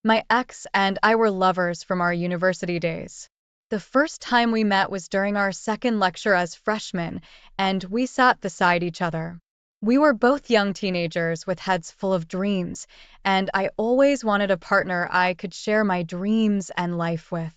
My ex and I were lovers from our university days. The first time we met was during our second lecture as freshmen, and we sat beside each other. We were both young teenagers with heads full of dreams, and I always wanted a partner I could share my dreams and life with.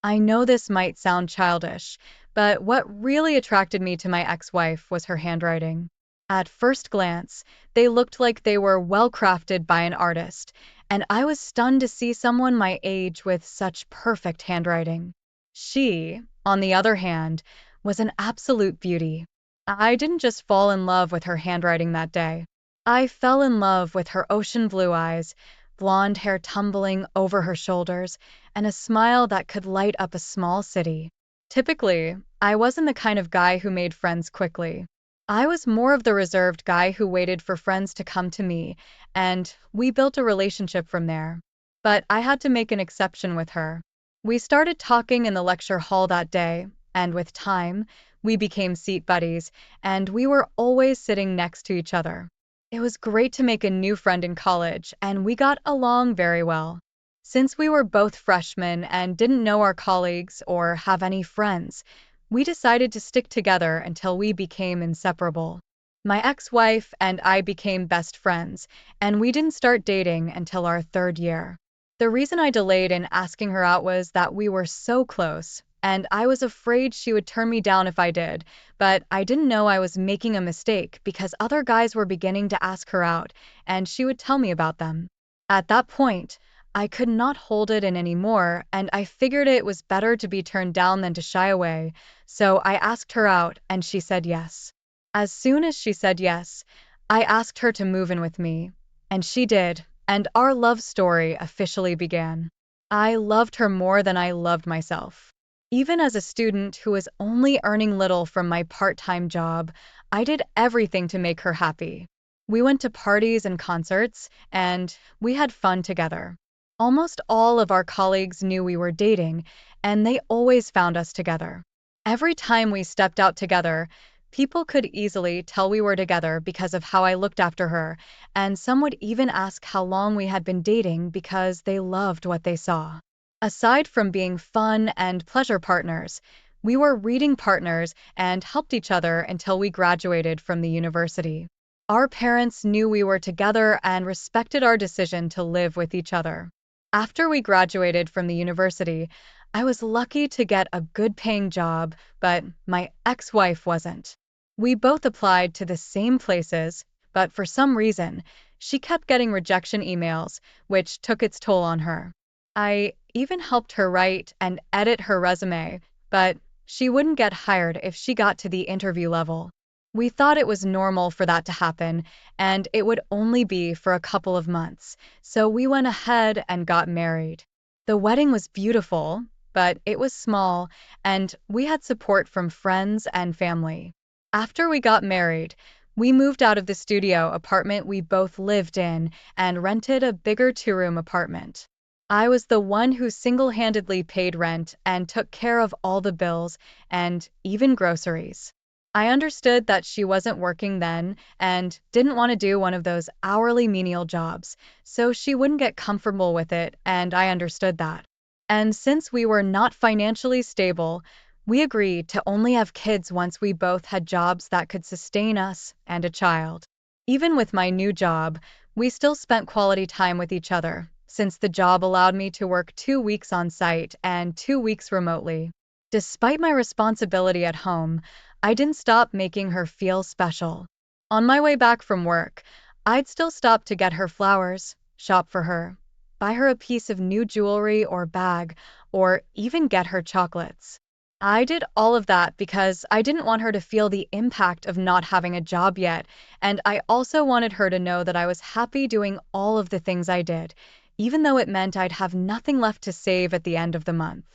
I know this might sound childish, but what really attracted me to my ex-wife was her handwriting. At first glance, they looked like they were well crafted by an artist, and I was stunned to see someone my age with such perfect handwriting. She, on the other hand, was an absolute beauty. I didn't just fall in love with her handwriting that day. I fell in love with her ocean blue eyes, blonde hair tumbling over her shoulders, and a smile that could light up a small city. Typically, I wasn't the kind of guy who made friends quickly. I was more of the reserved guy who waited for friends to come to me, and we built a relationship from there. But I had to make an exception with her. We started talking in the lecture hall that day, and with time, we became seat buddies, and we were always sitting next to each other. It was great to make a new friend in college, and we got along very well. Since we were both freshmen and didn't know our colleagues or have any friends, we decided to stick together until we became inseparable. My ex-wife and I became best friends, and we didn't start dating until our third year. The reason I delayed in asking her out was that we were so close, and I was afraid she would turn me down if I did, but I didn't know I was making a mistake because other guys were beginning to ask her out, and she would tell me about them. At that point, I could not hold it in anymore, and I figured it was better to be turned down than to shy away, so I asked her out, and she said yes. As soon as she said yes, I asked her to move in with me, and she did, and our love story officially began. I loved her more than I loved myself. Even as a student who was only earning little from my part-time job, I did everything to make her happy. We went to parties and concerts, and we had fun together. Almost all of our colleagues knew we were dating, and they always found us together. Every time we stepped out together, people could easily tell we were together because of how I looked after her, and some would even ask how long we had been dating because they loved what they saw. Aside from being fun and pleasure partners, we were reading partners and helped each other until we graduated from the university. Our parents knew we were together and respected our decision to live with each other. After we graduated from the university, I was lucky to get a good-paying job, but my ex-wife wasn't. We both applied to the same places, but for some reason, she kept getting rejection emails, which took its toll on her. I even helped her write and edit her resume, but she wouldn't get hired if she got to the interview level. We thought it was normal for that to happen, and it would only be for a couple of months, so we went ahead and got married. The wedding was beautiful, but it was small, and we had support from friends and family. After we got married, we moved out of the studio apartment we both lived in and rented a bigger two-room apartment. I was the one who single-handedly paid rent and took care of all the bills and even groceries. I understood that she wasn't working then and didn't want to do one of those hourly menial jobs, so she wouldn't get comfortable with it, and I understood that. And since we were not financially stable, we agreed to only have kids once we both had jobs that could sustain us and a child. Even with my new job, we still spent quality time with each other, since the job allowed me to work 2 weeks on site and 2 weeks remotely. Despite my responsibility at home, I didn't stop making her feel special. On my way back from work, I'd still stop to get her flowers, shop for her, buy her a piece of new jewelry or bag, or even get her chocolates. I did all of that because I didn't want her to feel the impact of not having a job yet, and I also wanted her to know that I was happy doing all of the things I did, even though it meant I'd have nothing left to save at the end of the month.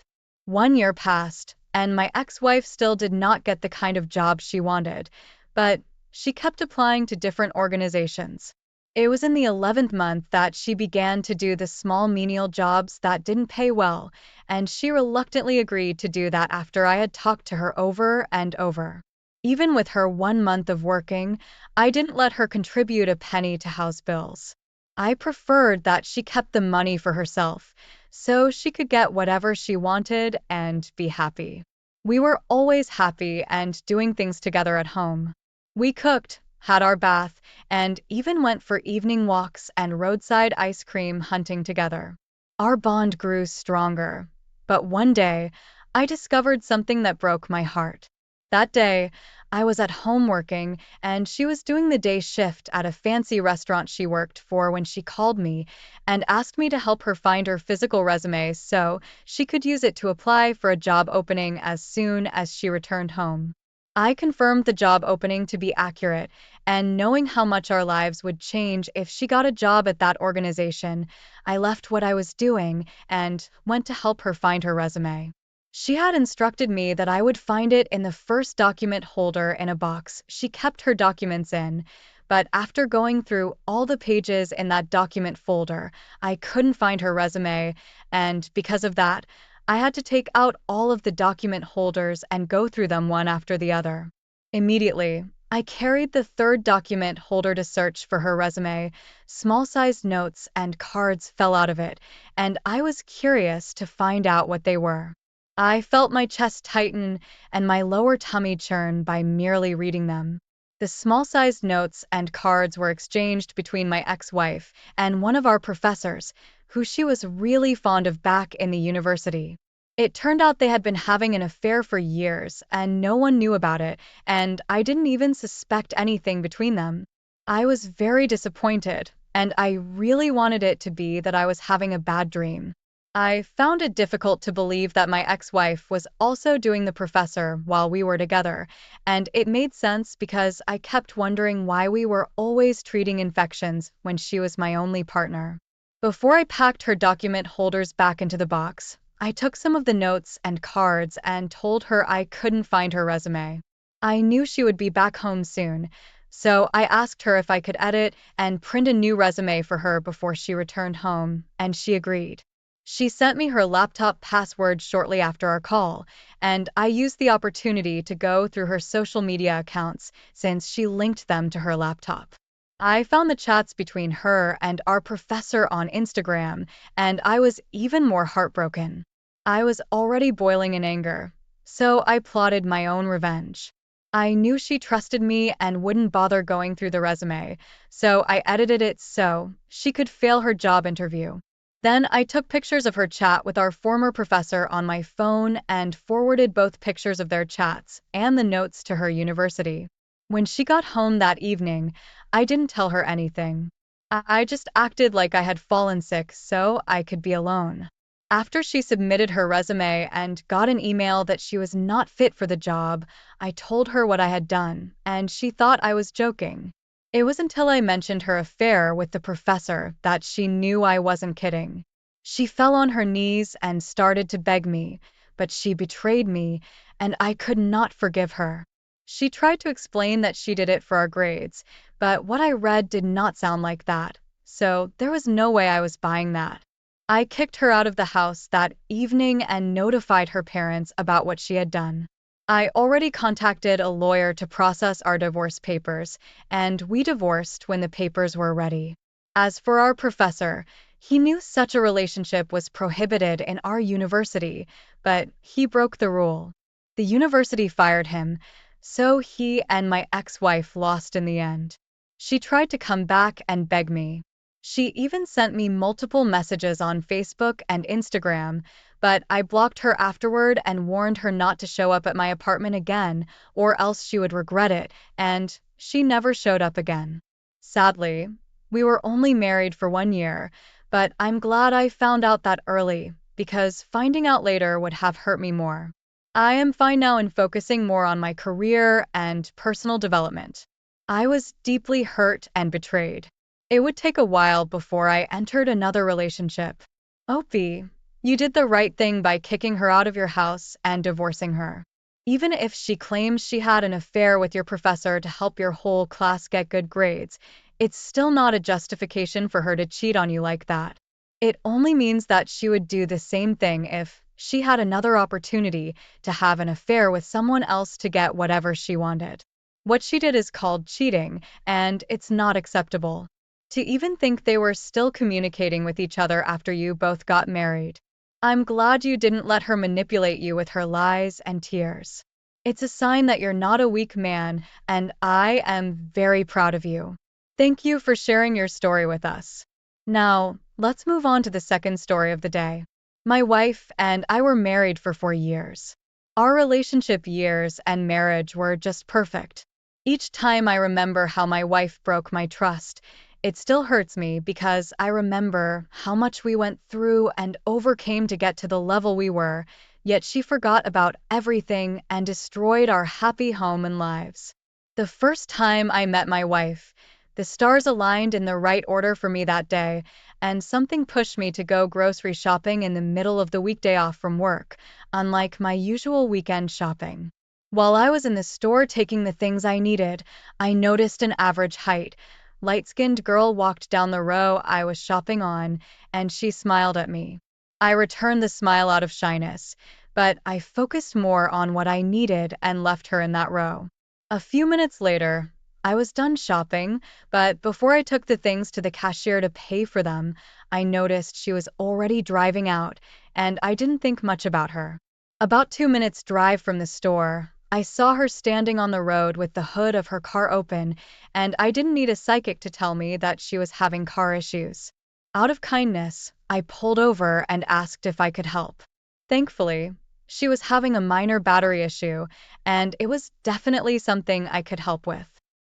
1 year passed, and my ex-wife still did not get the kind of job she wanted, but she kept applying to different organizations. It was in the 11th month that she began to do the small menial jobs that didn't pay well, and she reluctantly agreed to do that after I had talked to her over and over. Even with her 1 month of working, I didn't let her contribute a penny to house bills. I preferred that she kept the money for herself, so she could get whatever she wanted and be happy. We were always happy and doing things together at home. We cooked, had our bath, and even went for evening walks and roadside ice cream hunting together. Our bond grew stronger. But one day, I discovered something that broke my heart. That day, I was at home working, and she was doing the day shift at a fancy restaurant she worked for when she called me and asked me to help her find her physical resume so she could use it to apply for a job opening as soon as she returned home. I confirmed the job opening to be accurate, and knowing how much our lives would change if she got a job at that organization, I left what I was doing and went to help her find her resume. She had instructed me that I would find it in the first document holder in a box she kept her documents in, but after going through all the pages in that document folder, I couldn't find her resume, and because of that, I had to take out all of the document holders and go through them one after the other. Immediately, I carried the third document holder to search for her resume. Small-sized notes and cards fell out of it, and I was curious to find out what they were. I felt my chest tighten and my lower tummy churn by merely reading them. The small-sized notes and cards were exchanged between my ex-wife and one of our professors, who she was really fond of back in the university. It turned out they had been having an affair for years, and no one knew about it, and I didn't even suspect anything between them. I was very disappointed, and I really wanted it to be that I was having a bad dream. I found it difficult to believe that my ex-wife was also doing the professor while we were together, and it made sense because I kept wondering why we were always treating infections when she was my only partner. Before I packed her document holders back into the box, I took some of the notes and cards and told her I couldn't find her resume. I knew she would be back home soon, so I asked her if I could edit and print a new resume for her before she returned home, and she agreed. She sent me her laptop password shortly after our call, and I used the opportunity to go through her social media accounts since she linked them to her laptop. I found the chats between her and our professor on Instagram, and I was even more heartbroken. I was already boiling in anger, so I plotted my own revenge. I knew she trusted me and wouldn't bother going through the resume, so I edited it so she could fail her job interview. Then I took pictures of her chat with our former professor on my phone and forwarded both pictures of their chats and the notes to her university. When she got home that evening, I didn't tell her anything. I just acted like I had fallen sick so I could be alone. After she submitted her resume and got an email that she was not fit for the job, I told her what I had done, and she thought I was joking. It was until I mentioned her affair with the professor that she knew I wasn't kidding. She fell on her knees and started to beg me, but she betrayed me, and I could not forgive her. She tried to explain that she did it for our grades, but what I read did not sound like that, so there was no way I was buying that. I kicked her out of the house that evening and notified her parents about what she had done. I already contacted a lawyer to process our divorce papers, and we divorced when the papers were ready. As for our professor, he knew such a relationship was prohibited in our university, but he broke the rule. The university fired him, so he and my ex-wife lost in the end. She tried to come back and beg me. She even sent me multiple messages on Facebook and Instagram, but I blocked her afterward and warned her not to show up at my apartment again, or else she would regret it, and she never showed up again. Sadly, we were only married for 1 year, but I'm glad I found out that early, because finding out later would have hurt me more. I am fine now and focusing more on my career and personal development. I was deeply hurt and betrayed. It would take a while before I entered another relationship. Opie, you did the right thing by kicking her out of your house and divorcing her. Even if she claims she had an affair with your professor to help your whole class get good grades, it's still not a justification for her to cheat on you like that. It only means that she would do the same thing if she had another opportunity to have an affair with someone else to get whatever she wanted. What she did is called cheating, and it's not acceptable. To even think they were still communicating with each other after you both got married. I'm glad you didn't let her manipulate you with her lies and tears. It's a sign that you're not a weak man, and I am very proud of you. Thank you for sharing your story with us. Now, let's move on to the second story of the day. My wife and I were married for 4 years. Our relationship years and marriage were just perfect. Each time I remember how my wife broke my trust, it still hurts me because I remember how much we went through and overcame to get to the level we were, yet she forgot about everything and destroyed our happy home and lives. The first time I met my wife, the stars aligned in the right order for me that day, and something pushed me to go grocery shopping in the middle of the weekday off from work, unlike my usual weekend shopping. While I was in the store taking the things I needed, I noticed an average height, light-skinned girl walked down the row I was shopping on, and she smiled at me. I returned the smile out of shyness, but I focused more on what I needed and left her in that row. A few minutes later, I was done shopping, but before I took the things to the cashier to pay for them, I noticed she was already driving out, and I didn't think much about her. About 2 minutes drive from the store, I saw her standing on the road with the hood of her car open, and I didn't need a psychic to tell me that she was having car issues. Out of kindness, I pulled over and asked if I could help. Thankfully, she was having a minor battery issue, and it was definitely something I could help with.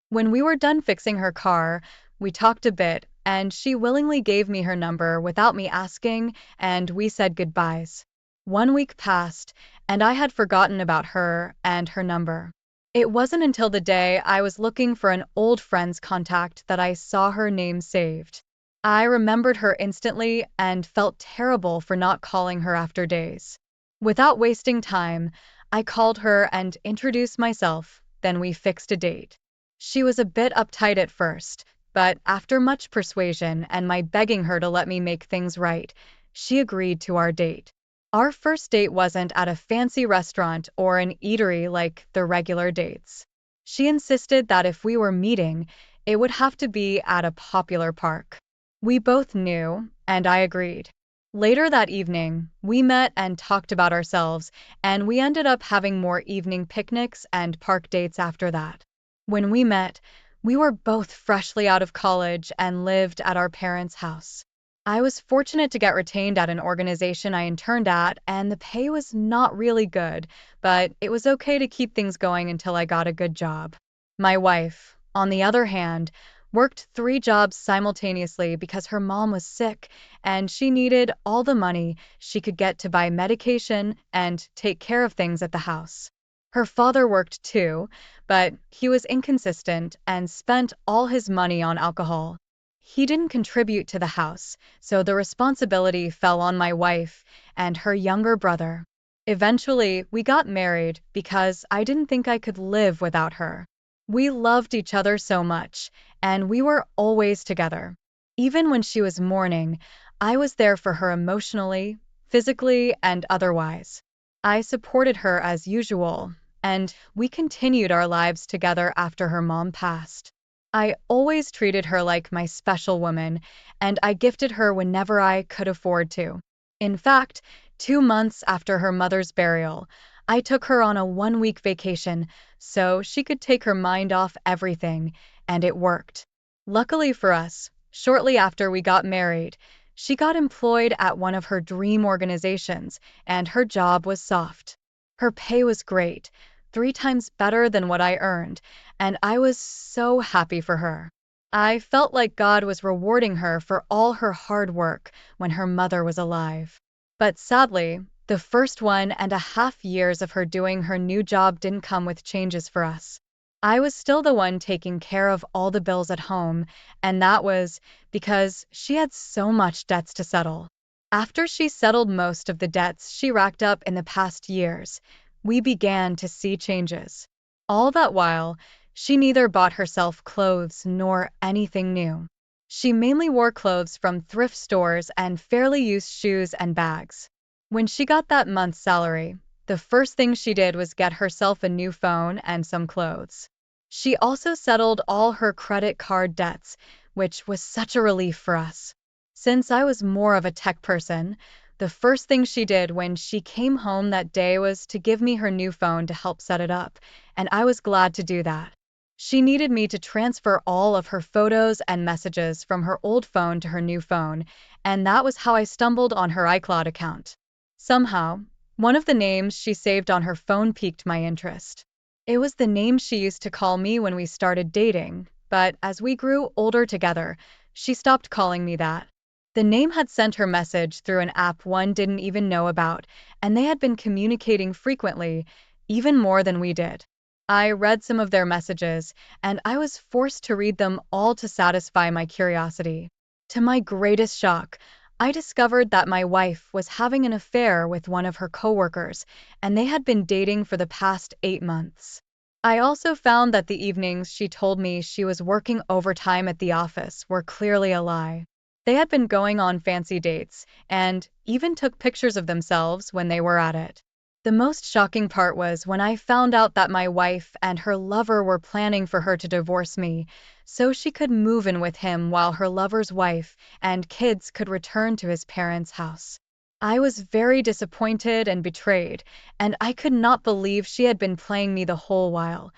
When we were done fixing her car, we talked a bit, and she willingly gave me her number without me asking, and we said goodbyes. 1 week passed, and I had forgotten about her and her number. It wasn't until the day I was looking for an old friend's contact that I saw her name saved. I remembered her instantly and felt terrible for not calling her after days. Without wasting time, I called her and introduced myself, then we fixed a date. She was a bit uptight at first, but after much persuasion and my begging her to let me make things right, she agreed to our date. Our first date wasn't at a fancy restaurant or an eatery like the regular dates. She insisted that if we were meeting, it would have to be at a popular park. We both knew, and I agreed. Later that evening, we met and talked about ourselves, and we ended up having more evening picnics and park dates after that. When we met, we were both freshly out of college and lived at our parents' house. I was fortunate to get retained at an organization I interned at, and the pay was not really good, but it was okay to keep things going until I got a good job. My wife, on the other hand, worked 3 jobs simultaneously because her mom was sick, and she needed all the money she could get to buy medication and take care of things at the house. Her father worked too, but he was inconsistent and spent all his money on alcohol. He didn't contribute to the house, so the responsibility fell on my wife and her younger brother. Eventually, we got married because I didn't think I could live without her. We loved each other so much, and we were always together. Even when she was mourning, I was there for her emotionally, physically, and otherwise. I supported her as usual, and we continued our lives together after her mom passed. I always treated her like my special woman, and I gifted her whenever I could afford to. In fact, 2 months after her mother's burial, I took her on a 1 week vacation so she could take her mind off everything, and it worked. Luckily for us, shortly after we got married, she got employed at one of her dream organizations, and her job was soft. Her pay was great, 3 times better than what I earned, and I was so happy for her. I felt like God was rewarding her for all her hard work when her mother was alive. But sadly, the first 1.5 years of her doing her new job didn't come with changes for us. I was still the one taking care of all the bills at home, and that was because she had so much debts to settle. After she settled most of the debts she racked up in the past years, we began to see changes. All that while, she neither bought herself clothes nor anything new. She mainly wore clothes from thrift stores and fairly used shoes and bags. When she got that month's salary, the first thing she did was get herself a new phone and some clothes. She also settled all her credit card debts, which was such a relief for us. Since I was more of a tech person, the first thing she did when she came home that day was to give me her new phone to help set it up, and I was glad to do that. She needed me to transfer all of her photos and messages from her old phone to her new phone, and that was how I stumbled on her iCloud account. Somehow, one of the names she saved on her phone piqued my interest. It was the name she used to call me when we started dating, but as we grew older together, she stopped calling me that. The name had sent her message through an app one didn't even know about, and they had been communicating frequently, even more than we did. I read some of their messages, and I was forced to read them all to satisfy my curiosity. To my greatest shock, I discovered that my wife was having an affair with one of her coworkers, and they had been dating for the past 8 months. I also found that the evenings she told me she was working overtime at the office were clearly a lie. They had been going on fancy dates, and even took pictures of themselves when they were at it. The most shocking part was when I found out that my wife and her lover were planning for her to divorce me, so she could move in with him while her lover's wife and kids could return to his parents' house. I was very disappointed and betrayed, and I could not believe she had been playing me the whole while,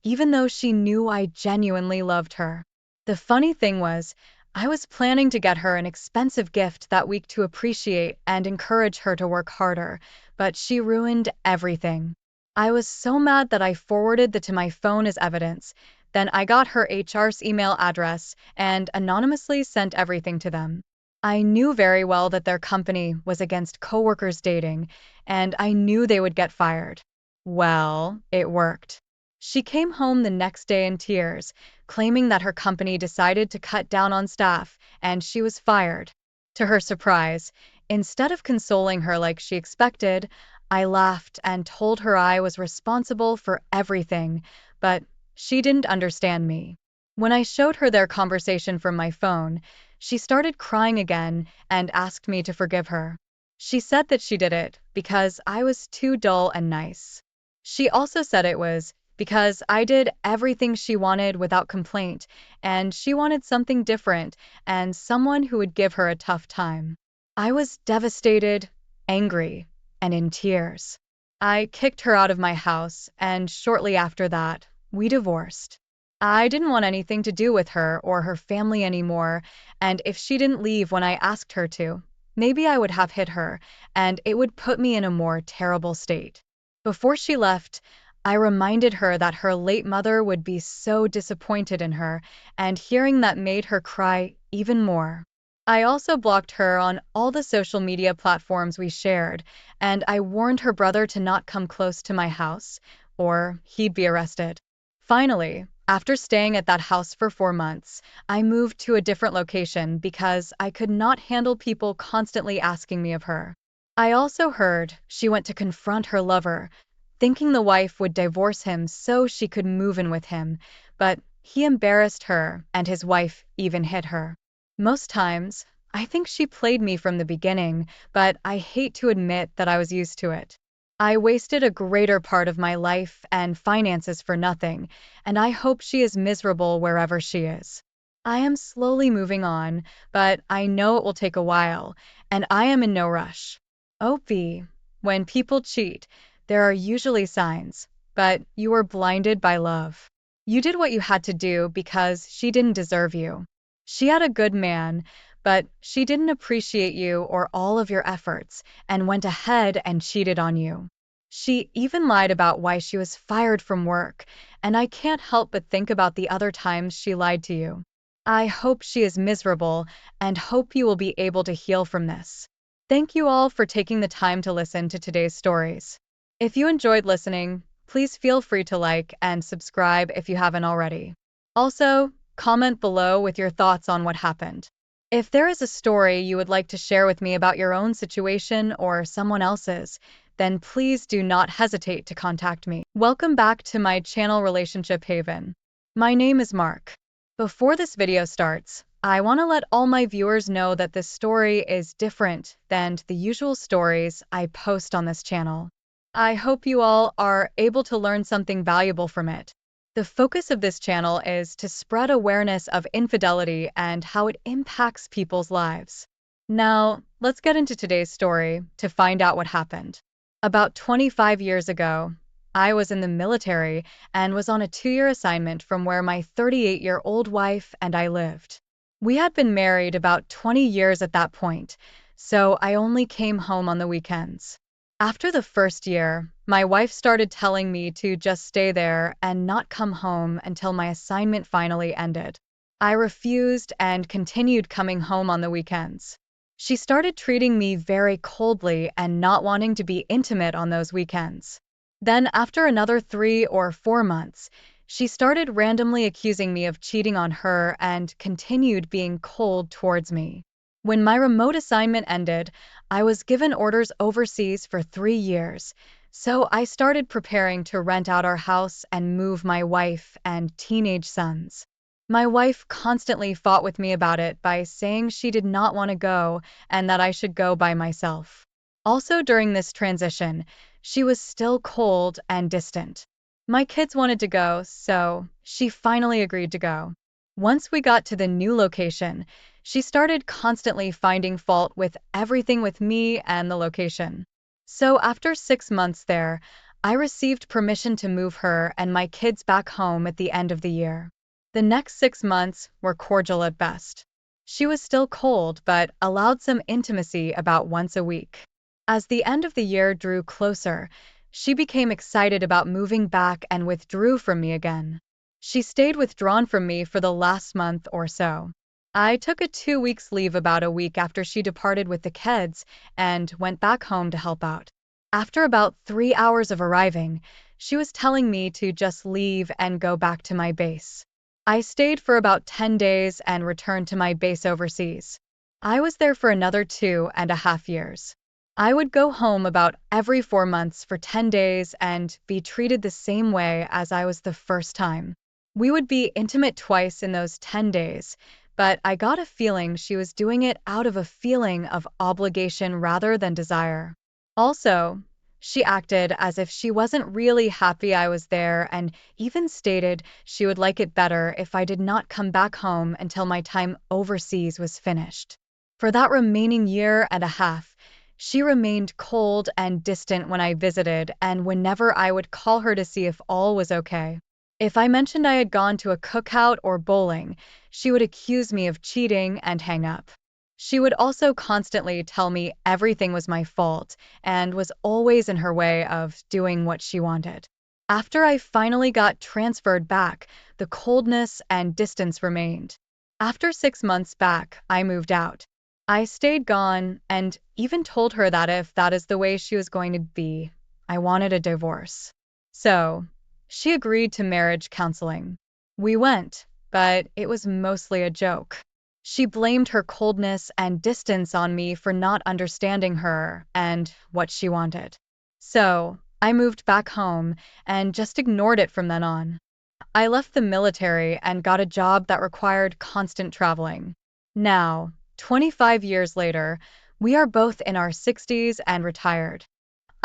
even though she knew I genuinely loved her. The funny thing was, I was planning to get her an expensive gift that week to appreciate and encourage her to work harder, but she ruined everything. I was so mad that I forwarded that to my phone as evidence. Then I got her HR's email address and anonymously sent everything to them. I knew very well that their company was against coworkers dating, and I knew they would get fired. Well, it worked. She came home the next day in tears, claiming that her company decided to cut down on staff and she was fired. To her surprise, instead of consoling her like she expected, I laughed and told her I was responsible for everything, but she didn't understand me. When I showed her their conversation from my phone, she started crying again and asked me to forgive her. She said that she did it because I was too dull and nice. She also said it was because I did everything she wanted without complaint, and she wanted something different and someone who would give her a tough time. I was devastated, angry, and in tears. I kicked her out of my house, and shortly after that, we divorced. I didn't want anything to do with her or her family anymore, and if she didn't leave when I asked her to, maybe I would have hit her, and it would put me in a more terrible state. Before she left, I reminded her that her late mother would be so disappointed in her, and hearing that made her cry even more. I also blocked her on all the social media platforms we shared, and I warned her brother to not come close to my house, or he'd be arrested. Finally, after staying at that house for 4 months, I moved to a different location because I could not handle people constantly asking me of her. I also heard she went to confront her lover, thinking the wife would divorce him so she could move in with him, but he embarrassed her and his wife even hit her. Most times, I think she played me from the beginning, but I hate to admit that I was used to it. I wasted a greater part of my life and finances for nothing, and I hope she is miserable wherever she is. I am slowly moving on, but I know it will take a while, and I am in no rush. OP, when people cheat, there are usually signs, but you were blinded by love. You did what you had to do because she didn't deserve you. She had a good man, but she didn't appreciate you or all of your efforts and went ahead and cheated on you. She even lied about why she was fired from work, and I can't help but think about the other times she lied to you. I hope she is miserable and hope you will be able to heal from this. Thank you all for taking the time to listen to today's stories. If you enjoyed listening, please feel free to like and subscribe if you haven't already. Also, comment below with your thoughts on what happened. If there is a story you would like to share with me about your own situation or someone else's, then please do not hesitate to contact me. Welcome back to my channel Relationship Haven. My name is Mark. Before this video starts, I want to let all my viewers know that this story is different than the usual stories I post on this channel. I hope you all are able to learn something valuable from it. The focus of this channel is to spread awareness of infidelity and how it impacts people's lives. Now, let's get into today's story to find out what happened. About 25 years ago, I was in the military and was on a 2-year assignment from where my 38-year-old wife and I lived. We had been married about 20 years at that point, so I only came home on the weekends. After the first year, my wife started telling me to just stay there and not come home until my assignment finally ended. I refused and continued coming home on the weekends. She started treating me very coldly and not wanting to be intimate on those weekends. Then, after another 3 or 4 months, she started randomly accusing me of cheating on her and continued being cold towards me. When my remote assignment ended, I was given orders overseas for 3 years, so I started preparing to rent out our house and move my wife and teenage sons. My wife constantly fought with me about it by saying she did not want to go and that I should go by myself. Also, during this transition, she was still cold and distant. My kids wanted to go, so she finally agreed to go. Once we got to the new location, she started constantly finding fault with everything with me and the location. So after 6 months there, I received permission to move her and my kids back home at the end of the year. The next 6 months were cordial at best. She was still cold, but allowed some intimacy about once a week. As the end of the year drew closer, she became excited about moving back and withdrew from me again. She stayed withdrawn from me for the last month or so. I took a 2 weeks leave about a week after she departed with the kids and went back home to help out. After about 3 hours of arriving, she was telling me to just leave and go back to my base. I stayed for about 10 days and returned to my base overseas. I was there for another 2.5 years. I would go home about every 4 months for 10 days and be treated the same way as I was the first time. We would be intimate twice in those 10 days, but I got a feeling she was doing it out of a feeling of obligation rather than desire. Also, she acted as if she wasn't really happy I was there and even stated she would like it better if I did not come back home until my time overseas was finished. For that remaining year and a half, she remained cold and distant when I visited and whenever I would call her to see if all was okay. If I mentioned I had gone to a cookout or bowling, she would accuse me of cheating and hang up. She would also constantly tell me everything was my fault and was always in her way of doing what she wanted. After I finally got transferred back, the coldness and distance remained. After 6 months back, I moved out. I stayed gone and even told her that if that is the way she was going to be, I wanted a divorce. So, she agreed to marriage counseling. We went, but it was mostly a joke. She blamed her coldness and distance on me for not understanding her and what she wanted. So, I moved back home and just ignored it from then on. I left the military and got a job that required constant traveling. Now, 25 years later, we are both in our 60s and retired.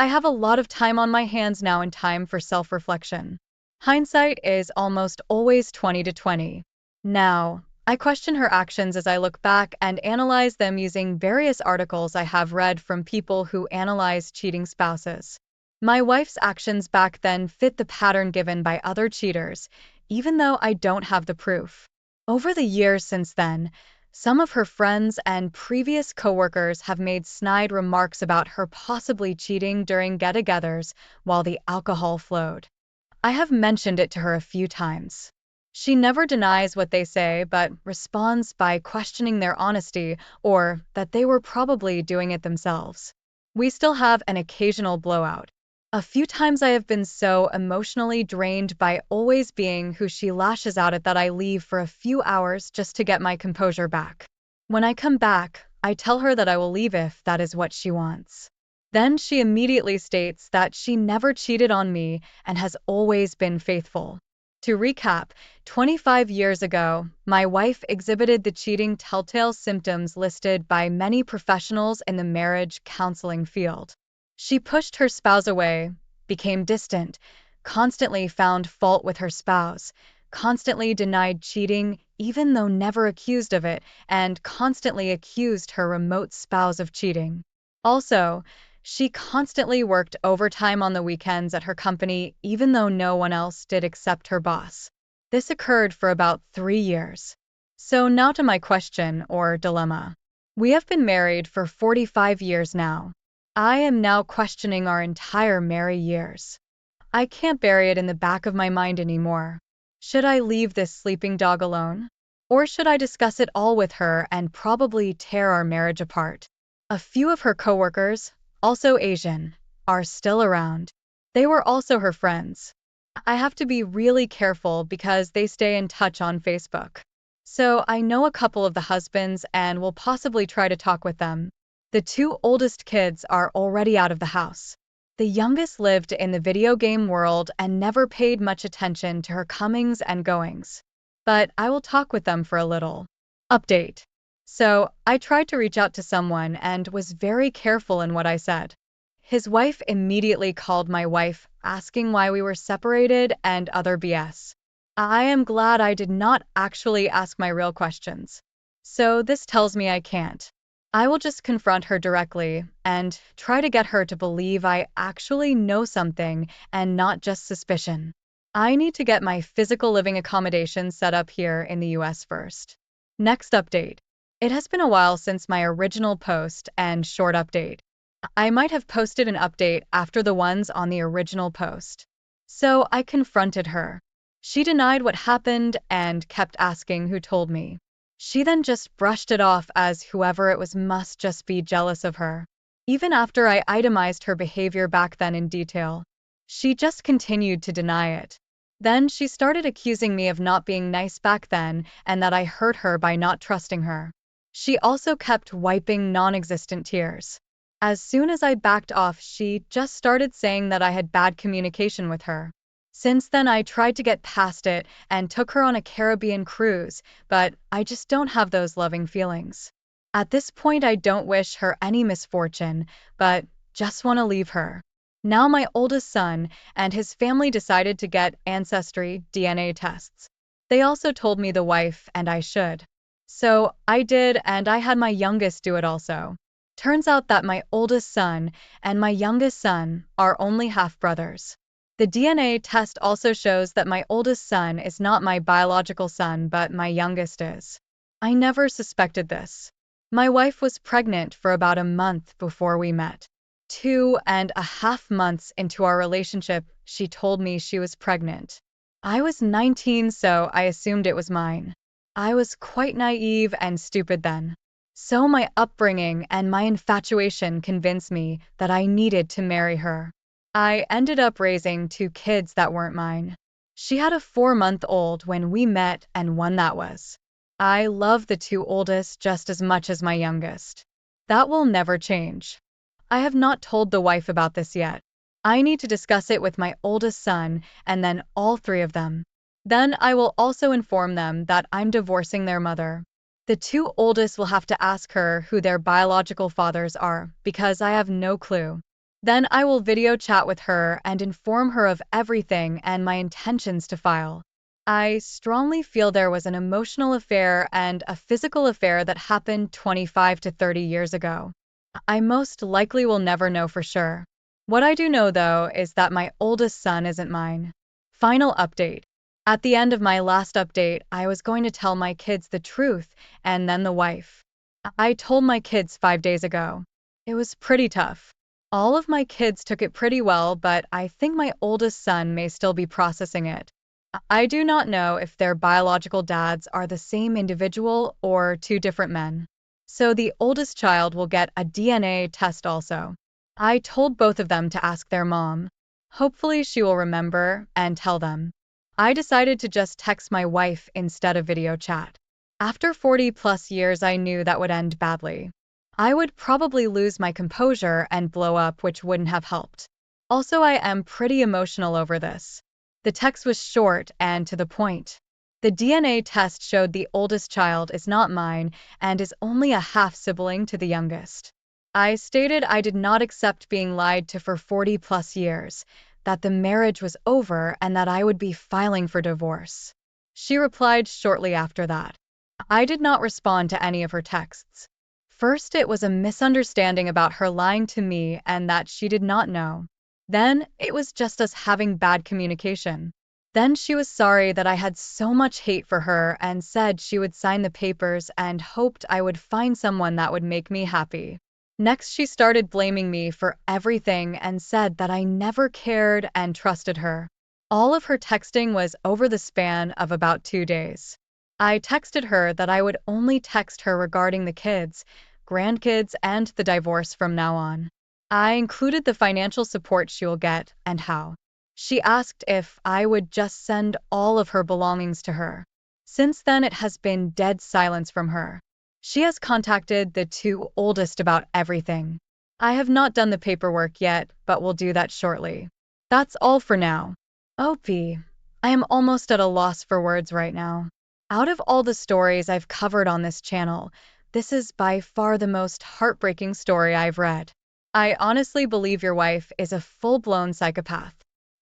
I have a lot of time on my hands now and time for self-reflection. Hindsight is almost always 20/20. Now, I question her actions as I look back and analyze them using various articles I have read from people who analyze cheating spouses. My wife's actions back then fit the pattern given by other cheaters, even though I don't have the proof. Over the years since then, some of her friends and previous coworkers have made snide remarks about her possibly cheating during get-togethers while the alcohol flowed. I have mentioned it to her a few times. She never denies what they say but responds by questioning their honesty or that they were probably doing it themselves. We still have an occasional blowout. A few times I have been so emotionally drained by always being who she lashes out at that I leave for a few hours just to get my composure back. When I come back, I tell her that I will leave if that is what she wants. Then she immediately states that she never cheated on me and has always been faithful. To recap, 25 years ago, my wife exhibited the cheating telltale symptoms listed by many professionals in the marriage counseling field. She pushed her spouse away, became distant, constantly found fault with her spouse, constantly denied cheating even though never accused of it, and constantly accused her remote spouse of cheating. Also, she constantly worked overtime on the weekends at her company even though no one else did except her boss. This occurred for about 3 years. So now to my question or dilemma. We have been married for 45 years now. I am now questioning our entire married years. I can't bury it in the back of my mind anymore. Should I leave this sleeping dog alone? Or should I discuss it all with her and probably tear our marriage apart? A few of her coworkers, also Asian, are still around. They were also her friends. I have to be really careful because they stay in touch on Facebook. So I know a couple of the husbands and will possibly try to talk with them. The two oldest kids are already out of the house. The youngest lived in the video game world and never paid much attention to her comings and goings. But I will talk with them for a little. Update. So, I tried to reach out to someone and was very careful in what I said. His wife immediately called my wife, asking why we were separated and other BS. I am glad I did not actually ask my real questions. So, this tells me I can't. I will just confront her directly and try to get her to believe I actually know something and not just suspicion. I need to get my physical living accommodations set up here in the US first. Next update. It has been a while since my original post and short update. I might have posted an update after the ones on the original post. So I confronted her. She denied what happened and kept asking who told me. She then just brushed it off as whoever it was must just be jealous of her. Even after I itemized her behavior back then in detail, she just continued to deny it. Then she started accusing me of not being nice back then and that I hurt her by not trusting her. She also kept wiping non-existent tears. As soon as I backed off, she just started saying that I had bad communication with her. Since then, I tried to get past it and took her on a Caribbean cruise, but I just don't have those loving feelings. At this point, I don't wish her any misfortune, but just want to leave her. Now my oldest son and his family decided to get ancestry DNA tests. They also told me the wife and I should. So I did, and I had my youngest do it also. Turns out that my oldest son and my youngest son are only half-brothers. The DNA test also shows that my oldest son is not my biological son, but my youngest is. I never suspected this. My wife was pregnant for about a month before we met. 2.5 months into our relationship, she told me she was pregnant. I was 19, so I assumed it was mine. I was quite naive and stupid then. So my upbringing and my infatuation convinced me that I needed to marry her. I ended up raising 2 kids that weren't mine. She had a 4-month-old when we met and one that was. I love the 2 oldest just as much as my youngest. That will never change. I have not told the wife about this yet. I need to discuss it with my oldest son and then all 3 of them. Then I will also inform them that I'm divorcing their mother. The 2 oldest will have to ask her who their biological fathers are because I have no clue. Then I will video chat with her and inform her of everything and my intentions to file. I strongly feel there was an emotional affair and a physical affair that happened 25 to 30 years ago. I most likely will never know for sure. What I do know, though, is that my oldest son isn't mine. Final update. At the end of my last update, I was going to tell my kids the truth and then the wife. I told my kids 5 days ago. It was pretty tough. All of my kids took it pretty well, but I think my oldest son may still be processing it. I do not know if their biological dads are the same individual or 2 different men. So the oldest child will get a DNA test also. I told both of them to ask their mom. Hopefully she will remember and tell them. I decided to just text my wife instead of video chat. After 40+ years, I knew that would end badly. I would probably lose my composure and blow up, which wouldn't have helped. Also, I am pretty emotional over this. The text was short and to the point. The DNA test showed the oldest child is not mine and is only a half-sibling to the youngest. I stated I did not accept being lied to for 40+ years, that the marriage was over and that I would be filing for divorce. She replied shortly after that. I did not respond to any of her texts. First, it was a misunderstanding about her lying to me and that she did not know. Then, it was just us having bad communication. Then she was sorry that I had so much hate for her and said she would sign the papers and hoped I would find someone that would make me happy. Next, she started blaming me for everything and said that I never cared and trusted her. All of her texting was over the span of about 2 days. I texted her that I would only text her regarding the kids, grandkids, and the divorce from now on. I included the financial support she will get and how. She asked if I would just send all of her belongings to her. Since then, it has been dead silence from her. She has contacted the 2 oldest about everything. I have not done the paperwork yet, but will do that shortly. That's all for now. OP. I am almost at a loss for words right now. Out of all the stories I've covered on this channel, this is by far the most heartbreaking story I've read. I honestly believe your wife is a full-blown psychopath.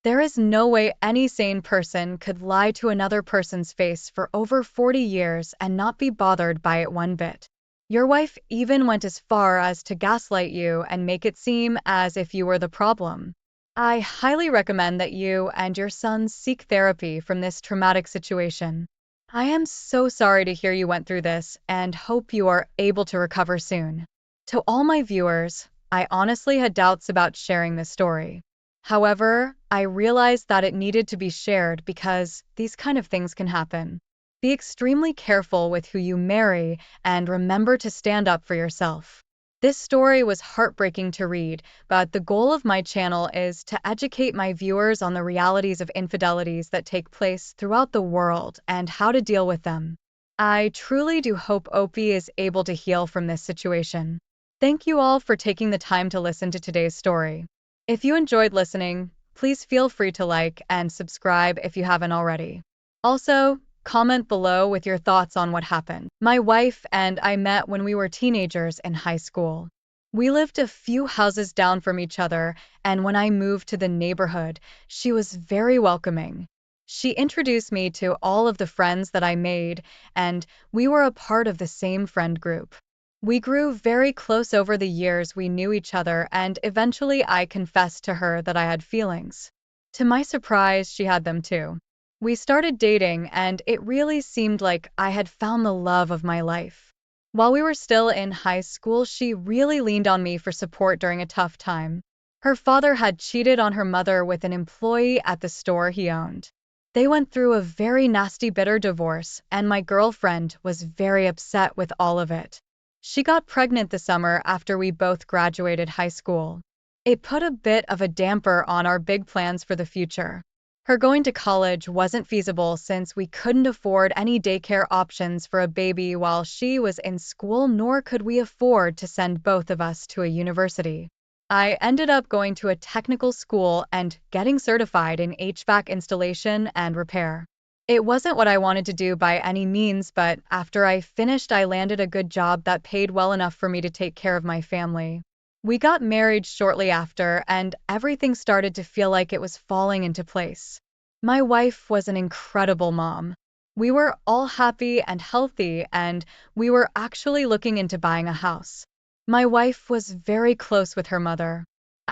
There is no way any sane person could lie to another person's face for over 40 years and not be bothered by it one bit. Your wife even went as far as to gaslight you and make it seem as if you were the problem. I highly recommend that you and your son seek therapy from this traumatic situation. I am so sorry to hear you went through this and hope you are able to recover soon. To all my viewers, I honestly had doubts about sharing this story. However, I realized that it needed to be shared because these kind of things can happen. Be extremely careful with who you marry and remember to stand up for yourself. This story was heartbreaking to read, but the goal of my channel is to educate my viewers on the realities of infidelities that take place throughout the world and how to deal with them. I truly do hope Opie is able to heal from this situation. Thank you all for taking the time to listen to today's story. If you enjoyed listening, please feel free to like and subscribe if you haven't already. Also, comment below with your thoughts on what happened. My wife and I met when we were teenagers in high school. We lived a few houses down from each other, and when I moved to the neighborhood, she was very welcoming. She introduced me to all of the friends that I made, and we were a part of the same friend group. We grew very close over the years we knew each other, and eventually I confessed to her that I had feelings. To my surprise, she had them too. We started dating, and it really seemed like I had found the love of my life. While we were still in high school, she really leaned on me for support during a tough time. Her father had cheated on her mother with an employee at the store he owned. They went through a very nasty, bitter divorce, and my girlfriend was very upset with all of it. She got pregnant the summer after we both graduated high school. It put a bit of a damper on our big plans for the future. Her going to college wasn't feasible since we couldn't afford any daycare options for a baby while she was in school, nor could we afford to send both of us to a university. I ended up going to a technical school and getting certified in HVAC installation and repair. It wasn't what I wanted to do by any means, but after I finished, I landed a good job that paid well enough for me to take care of my family. We got married shortly after, and everything started to feel like it was falling into place. My wife was an incredible mom. We were all happy and healthy, and we were actually looking into buying a house. My wife was very close with her mother.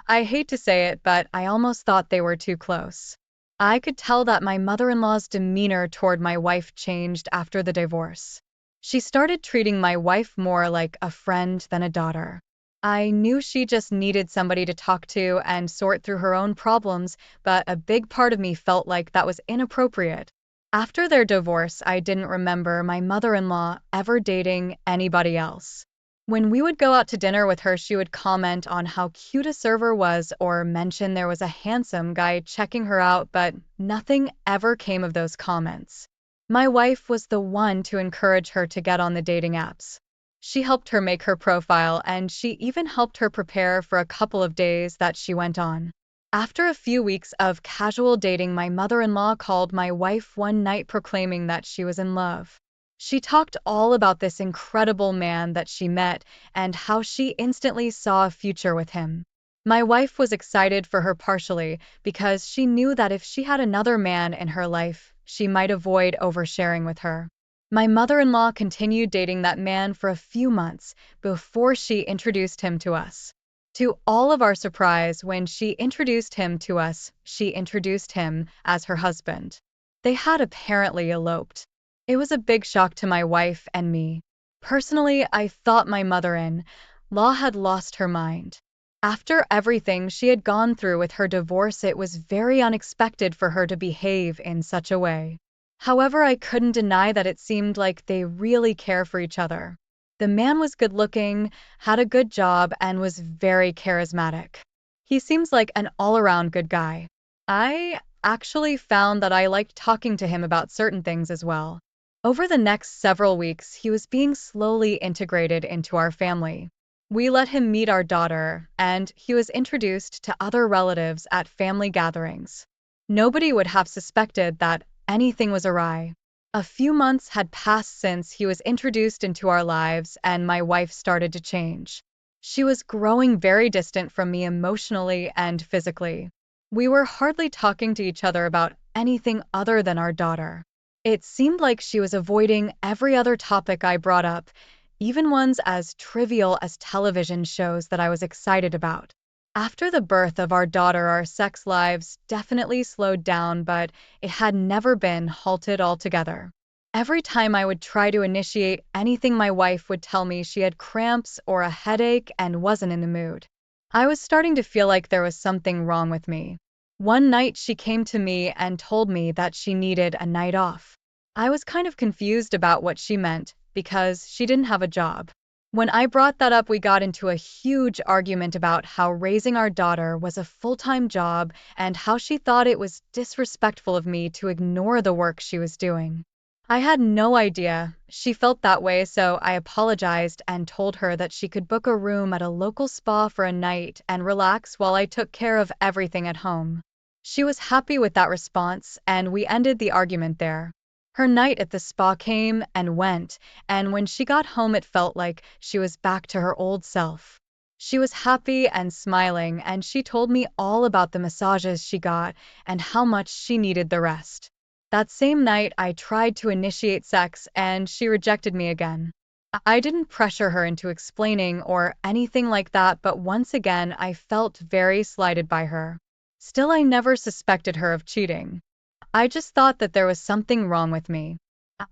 I hate to say it, but I almost thought they were too close. I could tell that my mother-in-law's demeanor toward my wife changed after the divorce. She started treating my wife more like a friend than a daughter. I knew she just needed somebody to talk to and sort through her own problems, but a big part of me felt like that was inappropriate. After their divorce, I didn't remember my mother-in-law ever dating anybody else. When we would go out to dinner with her, she would comment on how cute a server was or mention there was a handsome guy checking her out, but nothing ever came of those comments. My wife was the one to encourage her to get on the dating apps. She helped her make her profile, and she even helped her prepare for a couple of days that she went on. After a few weeks of casual dating, my mother-in-law called my wife one night proclaiming that she was in love. She talked all about this incredible man that she met and how she instantly saw a future with him. My wife was excited for her partially because she knew that if she had another man in her life, she might avoid oversharing with her. My mother-in-law continued dating that man for a few months before she introduced him to us. To all of our surprise, when she introduced him to us, she introduced him as her husband. They had apparently eloped. It was a big shock to my wife and me. Personally, I thought my mother-in-law had lost her mind. After everything she had gone through with her divorce, it was very unexpected for her to behave in such a way. However, I couldn't deny that it seemed like they really care for each other. The man was good-looking, had a good job, and was very charismatic. He seems like an all-around good guy. I actually found that I liked talking to him about certain things as well. Over the next several weeks, he was being slowly integrated into our family. We let him meet our daughter, and he was introduced to other relatives at family gatherings. Nobody would have suspected that anything was awry. A few months had passed since he was introduced into our lives, and my wife started to change. She was growing very distant from me emotionally and physically. We were hardly talking to each other about anything other than our daughter. It seemed like she was avoiding every other topic I brought up, even ones as trivial as television shows that I was excited about. After the birth of our daughter, our sex lives definitely slowed down, but it had never been halted altogether. Every time I would try to initiate anything, my wife would tell me she had cramps or a headache and wasn't in the mood. I was starting to feel like there was something wrong with me. One night she came to me and told me that she needed a night off. I was kind of confused about what she meant, because she didn't have a job. When I brought that up, we got into a huge argument about how raising our daughter was a full-time job and how she thought it was disrespectful of me to ignore the work she was doing. I had no idea she felt that way, so I apologized and told her that she could book a room at a local spa for a night and relax while I took care of everything at home. She was happy with that response, and we ended the argument there. Her night at the spa came and went, and when she got home it felt like she was back to her old self. She was happy and smiling, and she told me all about the massages she got and how much she needed the rest. That same night I tried to initiate sex and she rejected me again. I didn't pressure her into explaining or anything like that, but once again I felt very slighted by her. Still, I never suspected her of cheating. I just thought that there was something wrong with me.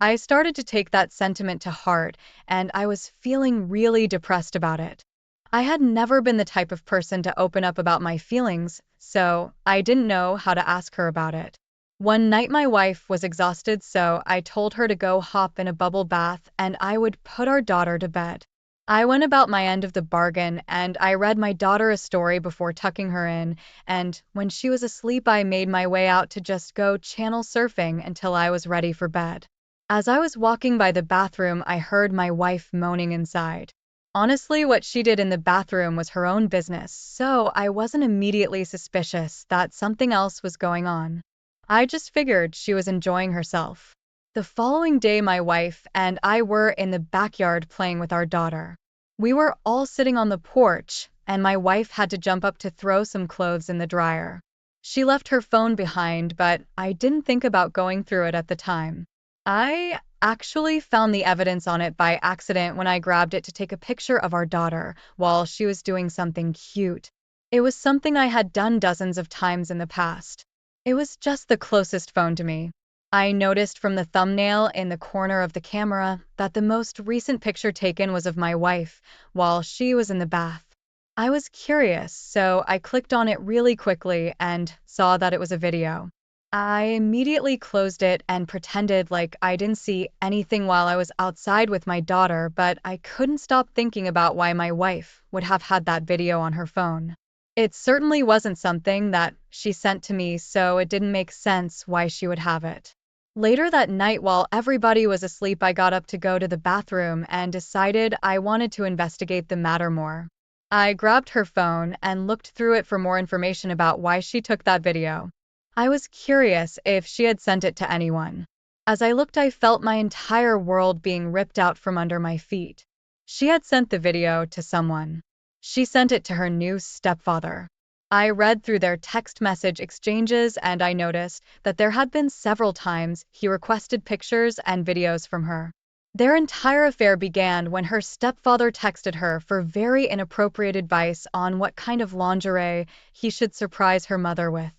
I started to take that sentiment to heart, and I was feeling really depressed about it. I had never been the type of person to open up about my feelings, so I didn't know how to ask her about it. One night my wife was exhausted, so I told her to go hop in a bubble bath and I would put our daughter to bed. I went about my end of the bargain, and I read my daughter a story before tucking her in, and when she was asleep I made my way out to just go channel surfing until I was ready for bed. As I was walking by the bathroom, I heard my wife moaning inside. Honestly, what she did in the bathroom was her own business, so I wasn't immediately suspicious that something else was going on. I just figured she was enjoying herself. The following day, my wife and I were in the backyard playing with our daughter. We were all sitting on the porch, and my wife had to jump up to throw some clothes in the dryer. She left her phone behind, but I didn't think about going through it at the time. I actually found the evidence on it by accident when I grabbed it to take a picture of our daughter while she was doing something cute. It was something I had done dozens of times in the past. It was just the closest phone to me. I noticed from the thumbnail in the corner of the camera that the most recent picture taken was of my wife while she was in the bath. I was curious, so I clicked on it really quickly and saw that it was a video. I immediately closed it and pretended like I didn't see anything while I was outside with my daughter, but I couldn't stop thinking about why my wife would have had that video on her phone. It certainly wasn't something that she sent to me, so it didn't make sense why she would have it. Later that night, while everybody was asleep, I got up to go to the bathroom and decided I wanted to investigate the matter more. I grabbed her phone and looked through it for more information about why she took that video. I was curious if she had sent it to anyone. As I looked, I felt my entire world being ripped out from under my feet. She had sent the video to someone. She sent it to her new stepfather. I read through their text message exchanges and I noticed that there had been several times he requested pictures and videos from her. Their entire affair began when her stepfather texted her for very inappropriate advice on what kind of lingerie he should surprise her mother with.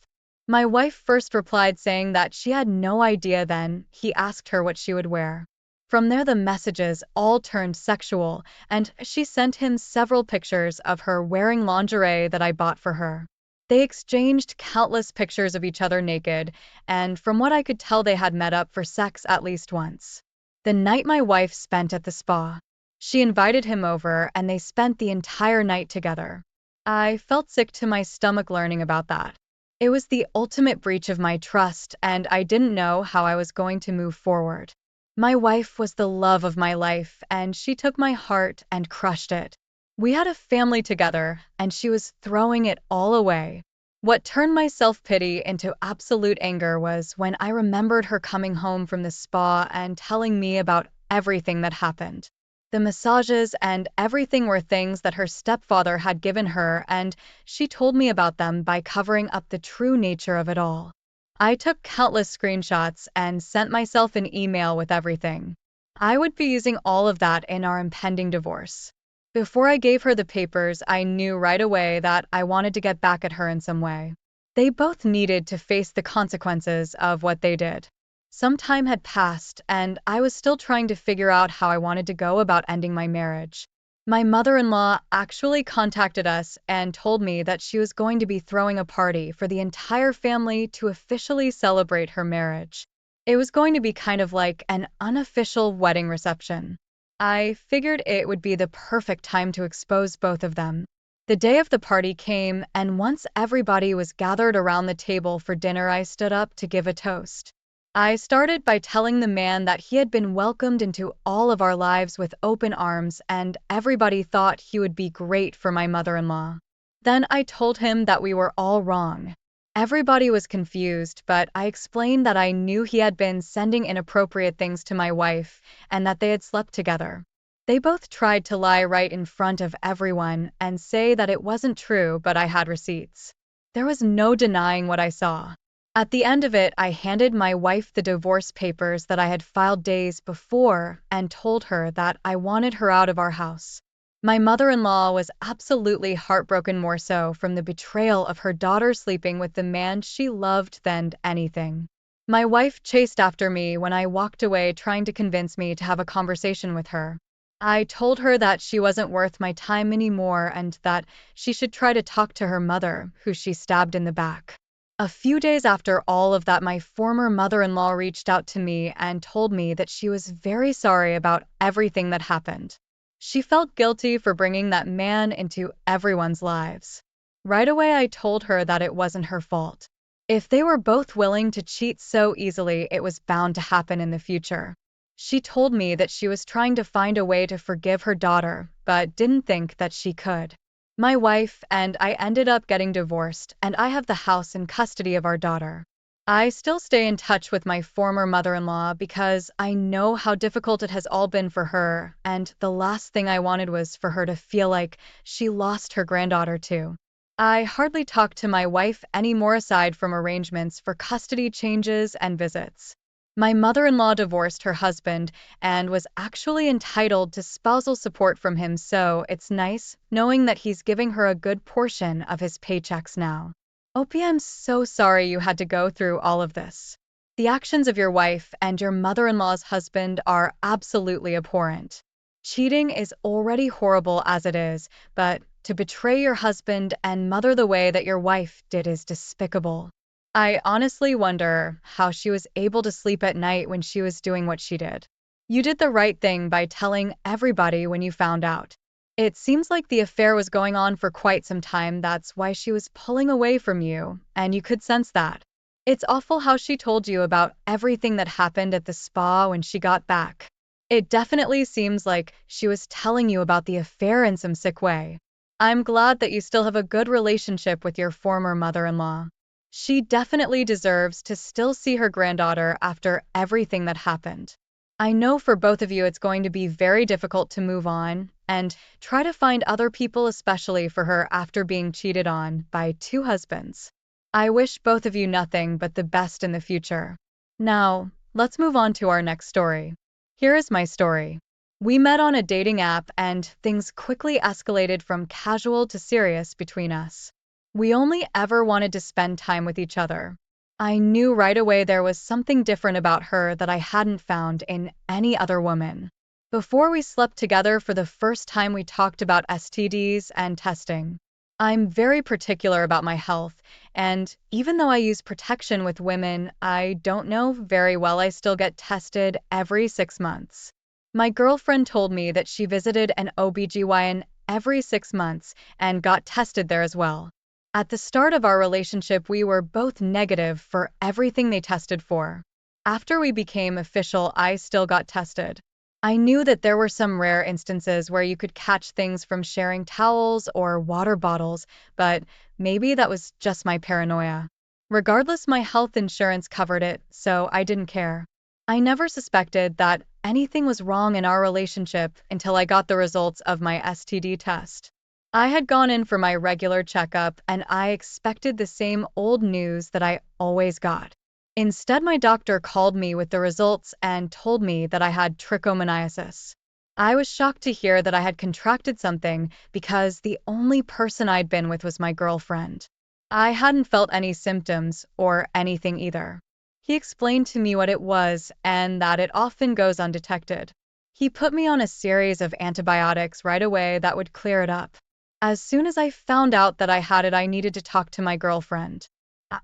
My wife first replied saying that she had no idea, then he asked her what she would wear. From there, the messages all turned sexual, and she sent him several pictures of her wearing lingerie that I bought for her. They exchanged countless pictures of each other naked, and from what I could tell, they had met up for sex at least once. The night my wife spent at the spa. She invited him over and they spent the entire night together. I felt sick to my stomach learning about that. It was the ultimate breach of my trust and I didn't know how I was going to move forward. My wife was the love of my life and she took my heart and crushed it. We had a family together and she was throwing it all away. What turned my self-pity into absolute anger was when I remembered her coming home from the spa and telling me about everything that happened. The massages and everything were things that her stepfather had given her, and she told me about them by covering up the true nature of it all. I took countless screenshots and sent myself an email with everything. I would be using all of that in our impending divorce. Before I gave her the papers, I knew right away that I wanted to get back at her in some way. They both needed to face the consequences of what they did. Some time had passed, and I was still trying to figure out how I wanted to go about ending my marriage. My mother-in-law actually contacted us and told me that she was going to be throwing a party for the entire family to officially celebrate her marriage. It was going to be kind of like an unofficial wedding reception. I figured it would be the perfect time to expose both of them. The day of the party came, and once everybody was gathered around the table for dinner, I stood up to give a toast. I started by telling the man that he had been welcomed into all of our lives with open arms, and everybody thought he would be great for my mother-in-law. Then I told him that we were all wrong. Everybody was confused, but I explained that I knew he had been sending inappropriate things to my wife and that they had slept together. They both tried to lie right in front of everyone and say that it wasn't true, but I had receipts. There was no denying what I saw. At the end of it, I handed my wife the divorce papers that I had filed days before and told her that I wanted her out of our house. My mother-in-law was absolutely heartbroken, more so from the betrayal of her daughter sleeping with the man she loved than anything. My wife chased after me when I walked away, trying to convince me to have a conversation with her. I told her that she wasn't worth my time anymore and that she should try to talk to her mother, who she stabbed in the back. A few days after all of that, my former mother-in-law reached out to me and told me that she was very sorry about everything that happened. She felt guilty for bringing that man into everyone's lives. Right away, I told her that it wasn't her fault. If they were both willing to cheat so easily, it was bound to happen in the future. She told me that she was trying to find a way to forgive her daughter, but didn't think that she could. My wife and I ended up getting divorced, and I have the house in custody of our daughter. I still stay in touch with my former mother-in-law because I know how difficult it has all been for her, and the last thing I wanted was for her to feel like she lost her granddaughter too. I hardly talk to my wife anymore aside from arrangements for custody changes and visits. My mother-in-law divorced her husband and was actually entitled to spousal support from him, so it's nice knowing that he's giving her a good portion of his paychecks now. OP, I'm so sorry you had to go through all of this. The actions of your wife and your mother-in-law's husband are absolutely abhorrent. Cheating is already horrible as it is, but to betray your husband and mother the way that your wife did is despicable. I honestly wonder how she was able to sleep at night when she was doing what she did. You did the right thing by telling everybody when you found out. It seems like the affair was going on for quite some time. That's why she was pulling away from you, and you could sense that. It's awful how she told you about everything that happened at the spa when she got back. It definitely seems like she was telling you about the affair in some sick way. I'm glad that you still have a good relationship with your former mother-in-law. She definitely deserves to still see her granddaughter after everything that happened. I know for both of you it's going to be very difficult to move on and try to find other people, especially for her after being cheated on by two husbands. I wish both of you nothing but the best in the future. Now, let's move on to our next story. Here is my story. We met on a dating app and things quickly escalated from casual to serious between us. We only ever wanted to spend time with each other. I knew right away there was something different about her that I hadn't found in any other woman. Before we slept together for the first time, we talked about STDs and testing. I'm very particular about my health, and even though I use protection with women I don't know very well, I still get tested every 6 months. My girlfriend told me that she visited an OBGYN every 6 months and got tested there as well. At the start of our relationship, we were both negative for everything they tested for. After we became official, I still got tested. I knew that there were some rare instances where you could catch things from sharing towels or water bottles, but maybe that was just my paranoia. Regardless, my health insurance covered it, so I didn't care. I never suspected that anything was wrong in our relationship until I got the results of my STD test. I had gone in for my regular checkup and I expected the same old news that I always got. Instead, my doctor called me with the results and told me that I had trichomoniasis. I was shocked to hear that I had contracted something because the only person I'd been with was my girlfriend. I hadn't felt any symptoms or anything either. He explained to me what it was and that it often goes undetected. He put me on a series of antibiotics right away that would clear it up. As soon as I found out that I had it, I needed to talk to my girlfriend.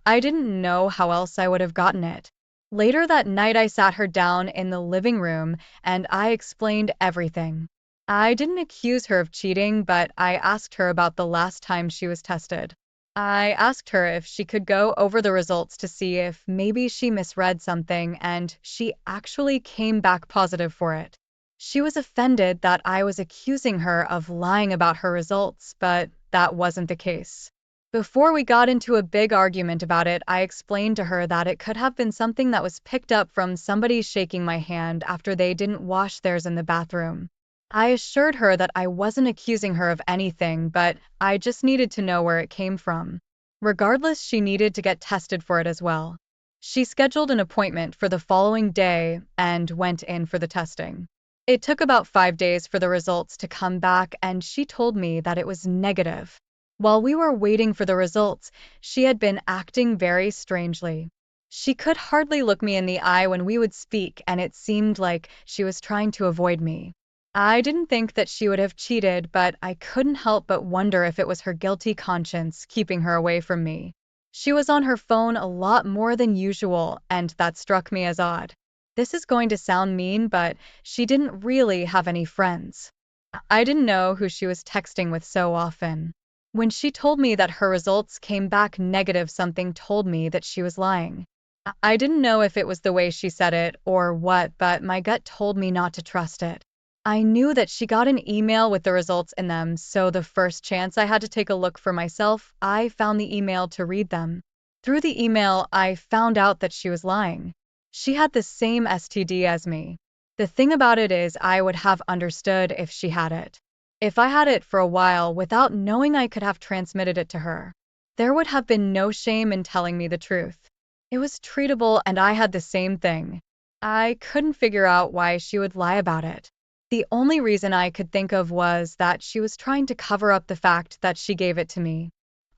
I didn't know how else I would have gotten it. Later that night, I sat her down in the living room and I explained everything. I didn't accuse her of cheating, but I asked her about the last time she was tested. I asked her if she could go over the results to see if maybe she misread something, and she actually came back positive for it. She was offended that I was accusing her of lying about her results, but that wasn't the case. Before we got into a big argument about it, I explained to her that it could have been something that was picked up from somebody shaking my hand after they didn't wash theirs in the bathroom. I assured her that I wasn't accusing her of anything, but I just needed to know where it came from. Regardless, she needed to get tested for it as well. She scheduled an appointment for the following day and went in for the testing. It took about 5 days for the results to come back, and she told me that it was negative. While we were waiting for the results, she had been acting very strangely. She could hardly look me in the eye when we would speak, and it seemed like she was trying to avoid me. I didn't think that she would have cheated, but I couldn't help but wonder if it was her guilty conscience keeping her away from me. She was on her phone a lot more than usual, and that struck me as odd. This is going to sound mean, but she didn't really have any friends. I didn't know who she was texting with so often. When she told me that her results came back negative, something told me that she was lying. I didn't know if it was the way she said it or what, but my gut told me not to trust it. I knew that she got an email with the results in them, so the first chance I had to take a look for myself, I found the email to read them. Through the email, I found out that she was lying. She had the same STD as me. The thing about it is, I would have understood if she had it. If I had it for a while without knowing, I could have transmitted it to her. There would have been no shame in telling me the truth. It was treatable, and I had the same thing. I couldn't figure out why she would lie about it. The only reason I could think of was that she was trying to cover up the fact that she gave it to me.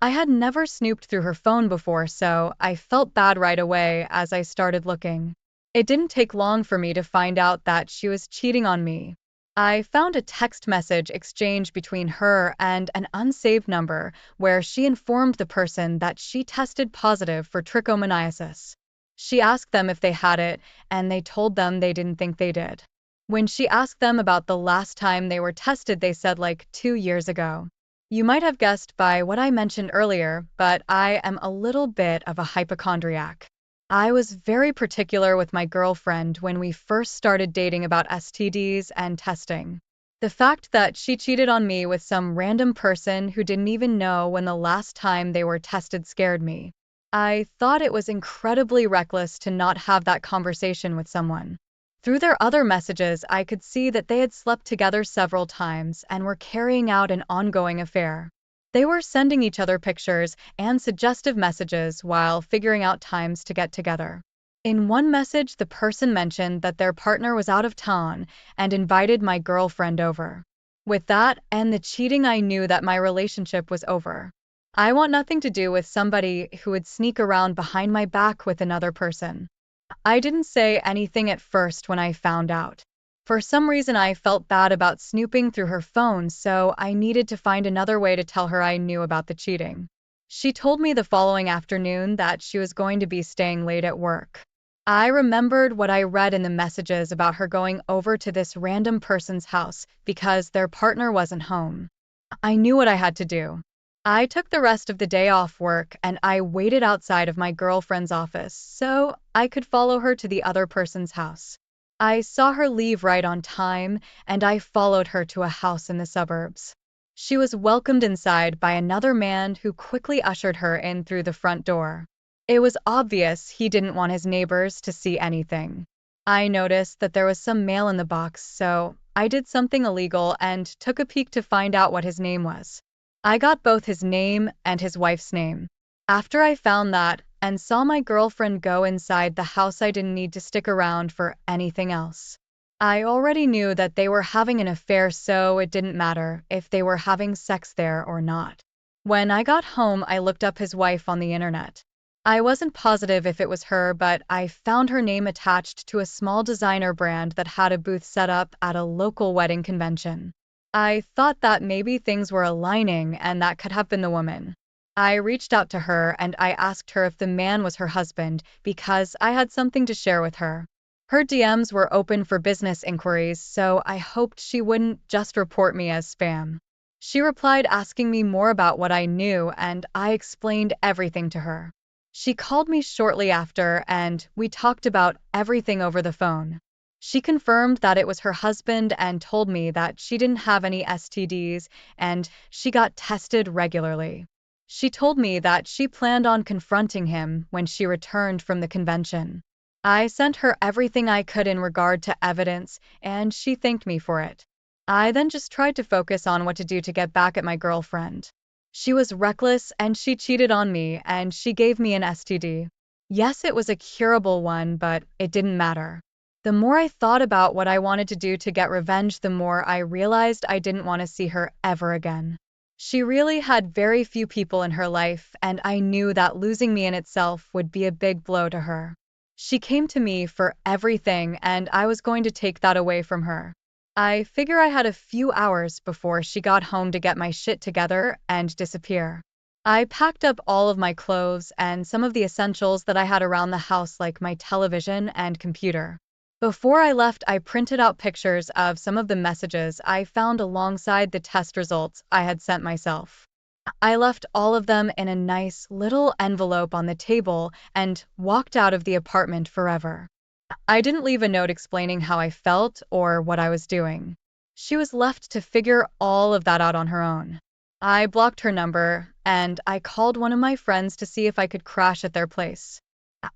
I had never snooped through her phone before, so I felt bad right away as I started looking. It didn't take long for me to find out that she was cheating on me. I found a text message exchange between her and an unsaved number where she informed the person that she tested positive for trichomoniasis. She asked them if they had it, and they told them they didn't think they did. When she asked them about the last time they were tested, they said like 2 years ago. You might have guessed by what I mentioned earlier, but I am a little bit of a hypochondriac. I was very particular with my girlfriend when we first started dating about STDs and testing. The fact that she cheated on me with some random person who didn't even know when the last time they were tested scared me. I thought it was incredibly reckless to not have that conversation with someone. Through their other messages, I could see that they had slept together several times and were carrying out an ongoing affair. They were sending each other pictures and suggestive messages while figuring out times to get together. In one message, the person mentioned that their partner was out of town and invited my girlfriend over. With that and the cheating, I knew that my relationship was over. I want nothing to do with somebody who would sneak around behind my back with another person. I didn't say anything at first when I found out. For some reason, I felt bad about snooping through her phone, so I needed to find another way to tell her I knew about the cheating. She told me the following afternoon that she was going to be staying late at work. I remembered what I read in the messages about her going over to this random person's house because their partner wasn't home. I knew what I had to do. I took the rest of the day off work and I waited outside of my girlfriend's office so I could follow her to the other person's house. I saw her leave right on time and I followed her to a house in the suburbs. She was welcomed inside by another man who quickly ushered her in through the front door. It was obvious he didn't want his neighbors to see anything. I noticed that there was some mail in the box, so I did something illegal and took a peek to find out what his name was. I got both his name and his wife's name. After I found that and saw my girlfriend go inside the house, I didn't need to stick around for anything else. I already knew that they were having an affair, so it didn't matter if they were having sex there or not. When I got home, I looked up his wife on the internet. I wasn't positive if it was her, but I found her name attached to a small designer brand that had a booth set up at a local wedding convention. I thought that maybe things were aligning and that could have been the woman. I reached out to her and I asked her if the man was her husband because I had something to share with her. Her DMs were open for business inquiries, so I hoped she wouldn't just report me as spam. She replied asking me more about what I knew and I explained everything to her. She called me shortly after and we talked about everything over the phone. She confirmed that it was her husband and told me that she didn't have any STDs and she got tested regularly. She told me that she planned on confronting him when she returned from the convention. I sent her everything I could in regard to evidence and she thanked me for it. I then just tried to focus on what to do to get back at my girlfriend. She was reckless and she cheated on me and she gave me an STD. Yes, it was a curable one, but it didn't matter. The more I thought about what I wanted to do to get revenge, the more I realized I didn't want to see her ever again. She really had very few people in her life, and I knew that losing me in itself would be a big blow to her. She came to me for everything, and I was going to take that away from her. I figure I had a few hours before she got home to get my shit together and disappear. I packed up all of my clothes and some of the essentials that I had around the house, like my television and computer. Before I left, I printed out pictures of some of the messages I found alongside the test results I had sent myself. I left all of them in a nice little envelope on the table and walked out of the apartment forever. I didn't leave a note explaining how I felt or what I was doing. She was left to figure all of that out on her own. I blocked her number and I called one of my friends to see if I could crash at their place.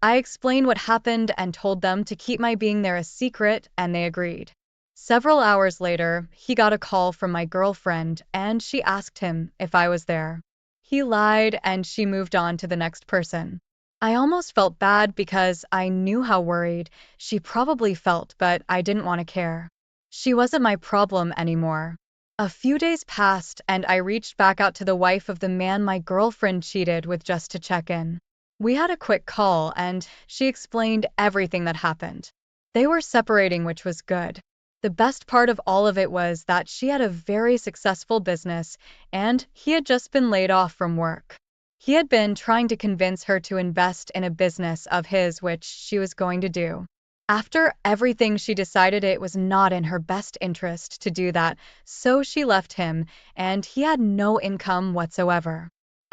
I explained what happened and told them to keep my being there a secret, and they agreed. Several hours later, he got a call from my girlfriend, and she asked him if I was there. He lied, and she moved on to the next person. I almost felt bad because I knew how worried she probably felt, but I didn't want to care. She wasn't my problem anymore. A few days passed, and I reached back out to the wife of the man my girlfriend cheated with just to check in. We had a quick call and she explained everything that happened. They were separating, which was good. The best part of all of it was that she had a very successful business and he had just been laid off from work. He had been trying to convince her to invest in a business of his, which she was going to do. After everything, she decided it was not in her best interest to do that, so she left him and he had no income whatsoever.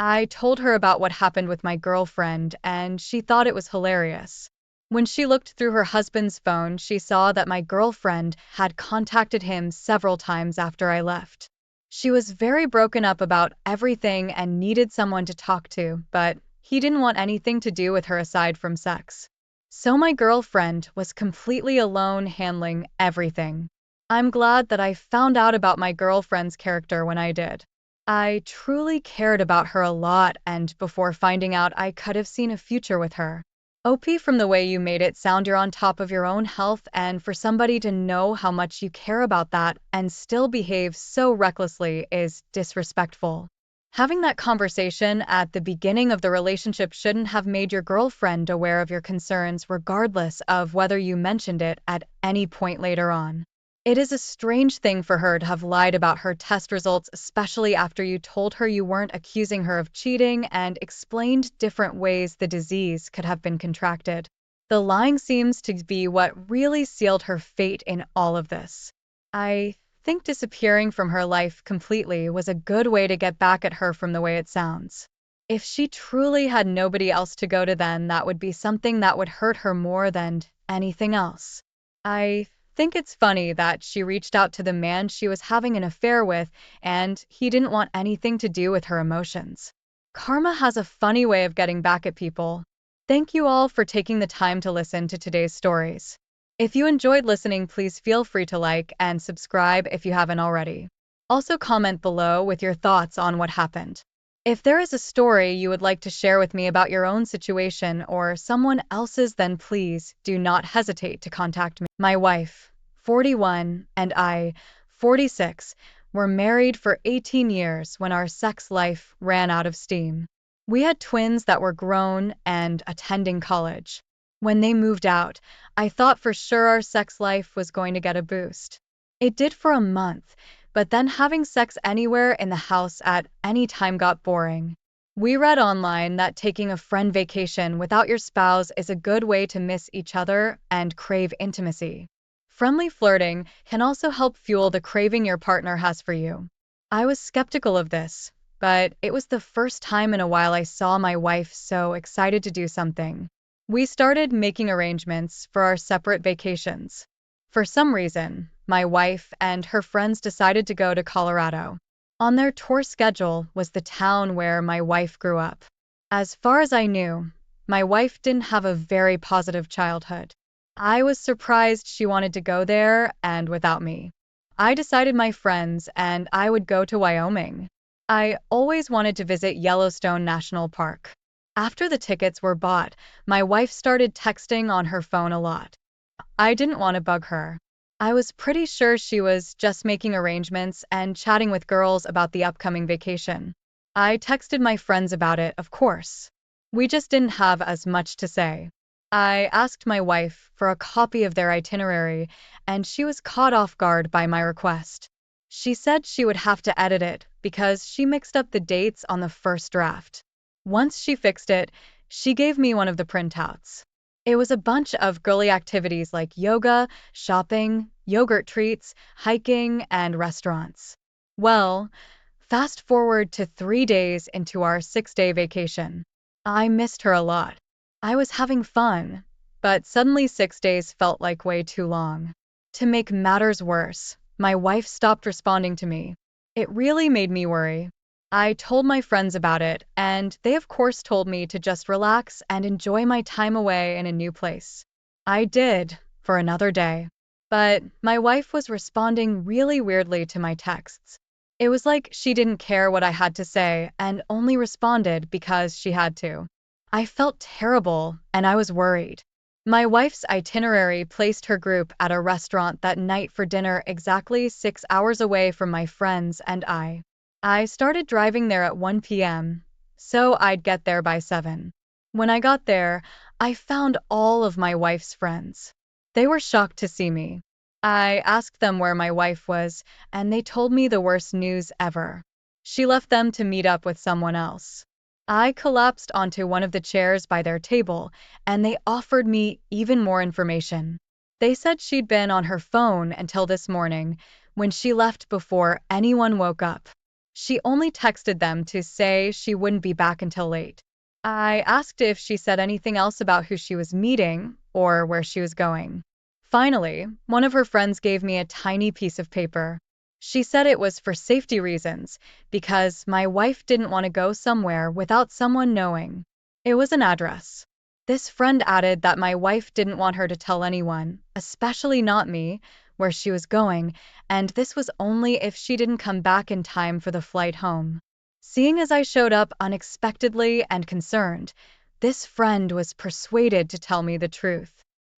I told her about what happened with my girlfriend, and she thought it was hilarious. When she looked through her husband's phone, she saw that my girlfriend had contacted him several times after I left. She was very broken up about everything and needed someone to talk to, but he didn't want anything to do with her aside from sex. So my girlfriend was completely alone handling everything. I'm glad that I found out about my girlfriend's character when I did. I truly cared about her a lot, and before finding out, I could have seen a future with her. OP, from the way you made it sound, you're on top of your own health, and for somebody to know how much you care about that and still behave so recklessly is disrespectful. Having that conversation at the beginning of the relationship shouldn't have made your girlfriend aware of your concerns, regardless of whether you mentioned it at any point later on. It is a strange thing for her to have lied about her test results, especially after you told her you weren't accusing her of cheating and explained different ways the disease could have been contracted. The lying seems to be what really sealed her fate in all of this. I think disappearing from her life completely was a good way to get back at her from the way it sounds. If she truly had nobody else to go to, then that would be something that would hurt her more than anything else. I think it's funny that she reached out to the man she was having an affair with, and he didn't want anything to do with her emotions. Karma has a funny way of getting back at people. Thank you all for taking the time to listen to today's stories. If you enjoyed listening, please feel free to like and subscribe if you haven't already. Also, comment below with your thoughts on what happened. If there is a story you would like to share with me about your own situation or someone else's, then please do not hesitate to contact me. My wife, 41, and I, 46, were married for 18 years when our sex life ran out of steam. We had twins that were grown and attending college. When they moved out, I thought for sure our sex life was going to get a boost. It did for a month, but then having sex anywhere in the house at any time got boring. We read online that taking a friend vacation without your spouse is a good way to miss each other and crave intimacy. Friendly flirting can also help fuel the craving your partner has for you. I was skeptical of this, but it was the first time in a while I saw my wife so excited to do something. We started making arrangements for our separate vacations. For some reason, my wife and her friends decided to go to Colorado. On their tour schedule was the town where my wife grew up. As far as I knew, my wife didn't have a very positive childhood. I was surprised she wanted to go there and without me. I decided my friends and I would go to Wyoming. I always wanted to visit Yellowstone National Park. After the tickets were bought, my wife started texting on her phone a lot. I didn't want to bug her. I was pretty sure she was just making arrangements and chatting with girls about the upcoming vacation. I texted my friends about it, of course. We just didn't have as much to say. I asked my wife for a copy of their itinerary, and she was caught off guard by my request. She said she would have to edit it because she mixed up the dates on the first draft. Once she fixed it, she gave me one of the printouts. It was a bunch of girly activities like yoga, shopping, yogurt treats, hiking, and restaurants. Well, fast forward to 3 days into our 6-day vacation. I missed her a lot. I was having fun, but suddenly 6 days felt like way too long. To make matters worse, my wife stopped responding to me. It really made me worry. I told my friends about it, and they of course told me to just relax and enjoy my time away in a new place. I did, for another day. But my wife was responding really weirdly to my texts. It was like she didn't care what I had to say and only responded because she had to. I felt terrible, and I was worried. My wife's itinerary placed her group at a restaurant that night for dinner exactly 6 hours away from my friends and I. I started driving there at 1 p.m., so I'd get there by 7. When I got there, I found all of my wife's friends. They were shocked to see me. I asked them where my wife was, and they told me the worst news ever. She left them to meet up with someone else. I collapsed onto one of the chairs by their table, and they offered me even more information. They said she'd been on her phone until this morning, when she left before anyone woke up. She only texted them to say she wouldn't be back until late. I asked if she said anything else about who she was meeting or where she was going. Finally, one of her friends gave me a tiny piece of paper. She said it was for safety reasons, because my wife didn't want to go somewhere without someone knowing. It was an address. This friend added that my wife didn't want her to tell anyone, especially not me, where she was going, and this was only if she didn't come back in time for the flight home. Seeing as I showed up unexpectedly and concerned, this friend was persuaded to tell me the truth.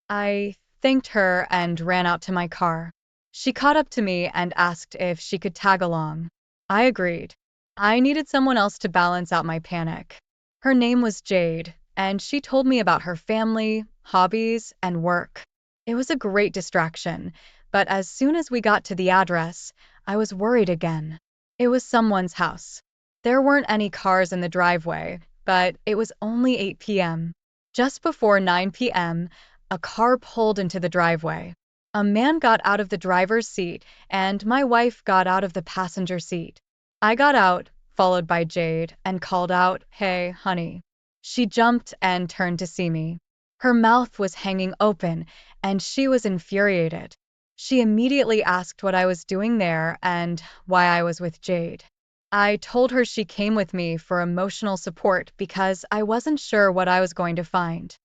I thanked her and ran out to my car. She caught up to me and asked if she could tag along. I agreed. I needed someone else to balance out my panic. Her name was Jade, and she told me about her family, hobbies, and work. It was a great distraction, but as soon as we got to the address, I was worried again. It was someone's house. There weren't any cars in the driveway, but it was only 8 p.m. Just before 9 p.m., a car pulled into the driveway. A man got out of the driver's seat, and my wife got out of the passenger seat. I got out, followed by Jade, and called out, "Hey, honey." She jumped and turned to see me. Her mouth was hanging open, and she was infuriated. She immediately asked what I was doing there and why I was with Jade. I told her she came with me for emotional support because I wasn't sure what I was going to find.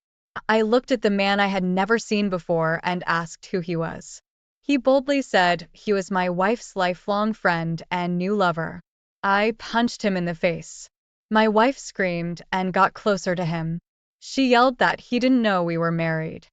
I looked at the man I had never seen before and asked who he was. He boldly said he was my wife's lifelong friend and new lover. I punched him in the face. My wife screamed and got closer to him. She yelled that he didn't know we were married.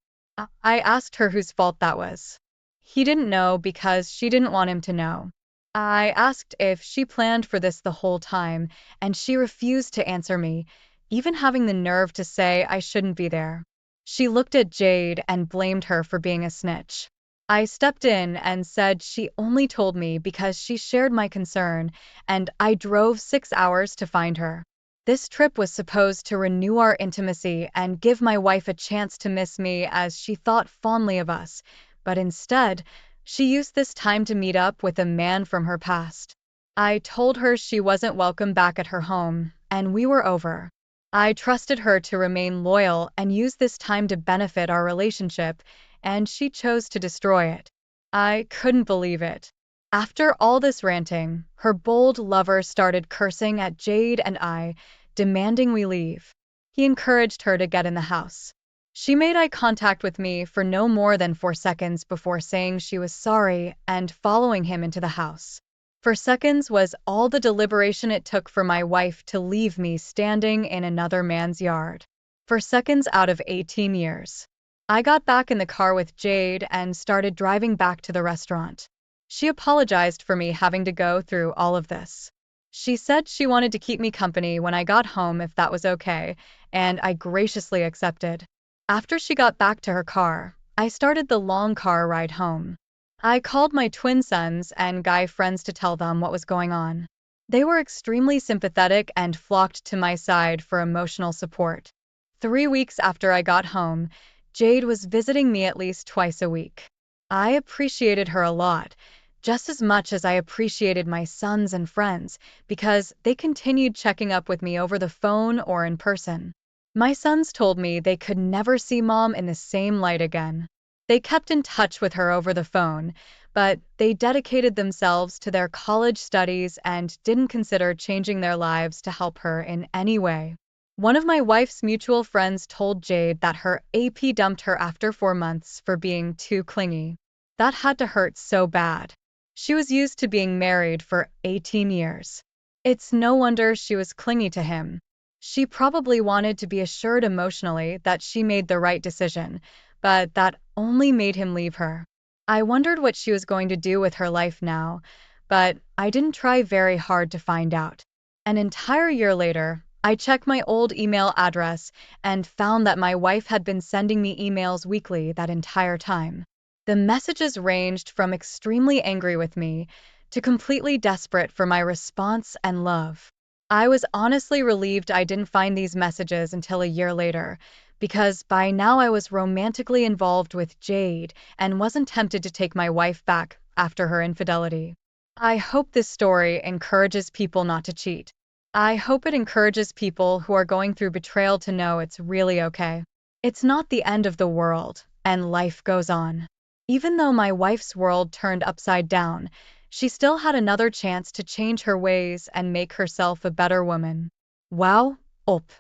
I asked her whose fault that was. He didn't know because she didn't want him to know. I asked if she planned for this the whole time, and she refused to answer me, even having the nerve to say I shouldn't be there. She looked at Jade and blamed her for being a snitch. I stepped in and said she only told me because she shared my concern, and I drove 6 hours to find her. This trip was supposed to renew our intimacy and give my wife a chance to miss me as she thought fondly of us, but instead, she used this time to meet up with a man from her past. I told her she wasn't welcome back at her home, and we were over. I trusted her to remain loyal and use this time to benefit our relationship, and she chose to destroy it. I couldn't believe it. After all this ranting, her bold lover started cursing at Jade and I, demanding we leave. He encouraged her to get in the house. She made eye contact with me for no more than 4 seconds before saying she was sorry and following him into the house. 4 seconds was all the deliberation it took for my wife to leave me standing in another man's yard. 4 seconds out of 18 years. I got back in the car with Jade and started driving back to the restaurant. She apologized for me having to go through all of this. She said she wanted to keep me company when I got home if that was okay, and I graciously accepted. After she got back to her car, I started the long car ride home. I called my twin sons and guy friends to tell them what was going on. They were extremely sympathetic and flocked to my side for emotional support. 3 weeks after I got home, Jade was visiting me at least twice a week. I appreciated her a lot, just as much as I appreciated my sons and friends, because they continued checking up with me over the phone or in person. My sons told me they could never see Mom in the same light again. They kept in touch with her over the phone, but they dedicated themselves to their college studies and didn't consider changing their lives to help her in any way. One of my wife's mutual friends told Jade that her AP dumped her after 4 months for being too clingy. That had to hurt so bad. She was used to being married for 18 years. It's no wonder she was clingy to him. She probably wanted to be assured emotionally that she made the right decision, but that only made him leave her. I wondered what she was going to do with her life now, but I didn't try very hard to find out. An entire year later, I checked my old email address and found that my wife had been sending me emails weekly that entire time. The messages ranged from extremely angry with me to completely desperate for my response and love. I was honestly relieved I didn't find these messages until a year later, because by now I was romantically involved with Jade and wasn't tempted to take my wife back after her infidelity. I hope this story encourages people not to cheat. I hope it encourages people who are going through betrayal to know it's really okay. It's not the end of the world, and life goes on. Even though my wife's world turned upside down, she still had another chance to change her ways and make herself a better woman. Wow, up.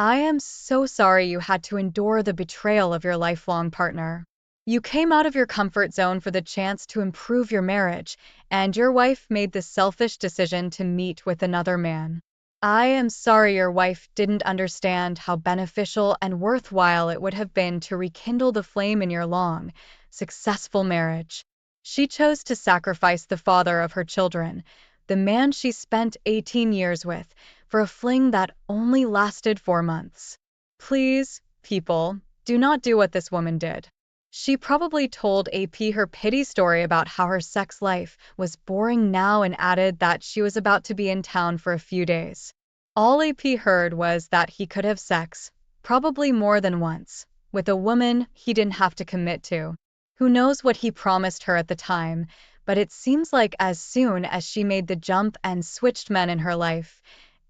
I am so sorry you had to endure the betrayal of your lifelong partner. You came out of your comfort zone for the chance to improve your marriage, and your wife made the selfish decision to meet with another man. I am sorry your wife didn't understand how beneficial and worthwhile it would have been to rekindle the flame in your long, successful marriage. She chose to sacrifice the father of her children, the man she spent 18 years with, for a fling that only lasted 4 months. Please, people, do not do what this woman did. She probably told AP her pity story about how her sex life was boring now and added that she was about to be in town for a few days. All AP heard was that he could have sex, probably more than once, with a woman he didn't have to commit to. Who knows what he promised her at the time, but it seems like as soon as she made the jump and switched men in her life,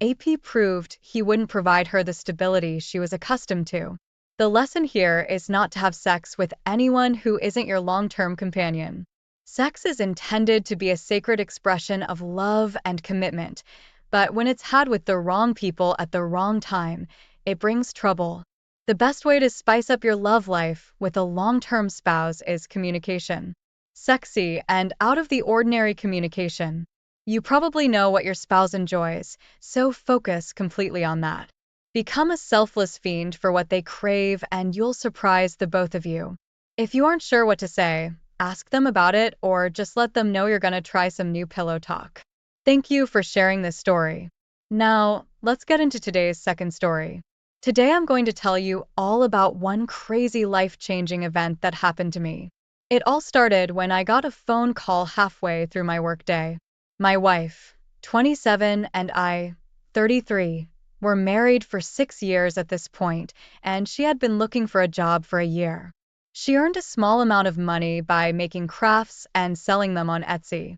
AP proved he wouldn't provide her the stability she was accustomed to. The lesson here is not to have sex with anyone who isn't your long-term companion. Sex is intended to be a sacred expression of love and commitment, but when it's had with the wrong people at the wrong time, it brings trouble. The best way to spice up your love life with a long-term spouse is communication. Sexy and out of the ordinary communication. You probably know what your spouse enjoys, so focus completely on that. Become a selfless fiend for what they crave and you'll surprise the both of you. If you aren't sure what to say, ask them about it or just let them know you're gonna try some new pillow talk. Thank you for sharing this story. Now, let's get into today's second story. Today I'm going to tell you all about one crazy life-changing event that happened to me. It all started when I got a phone call halfway through my workday. My wife, 27, and I, 33, were married for 6 years at this point, and she had been looking for a job for a year. She earned a small amount of money by making crafts and selling them on Etsy.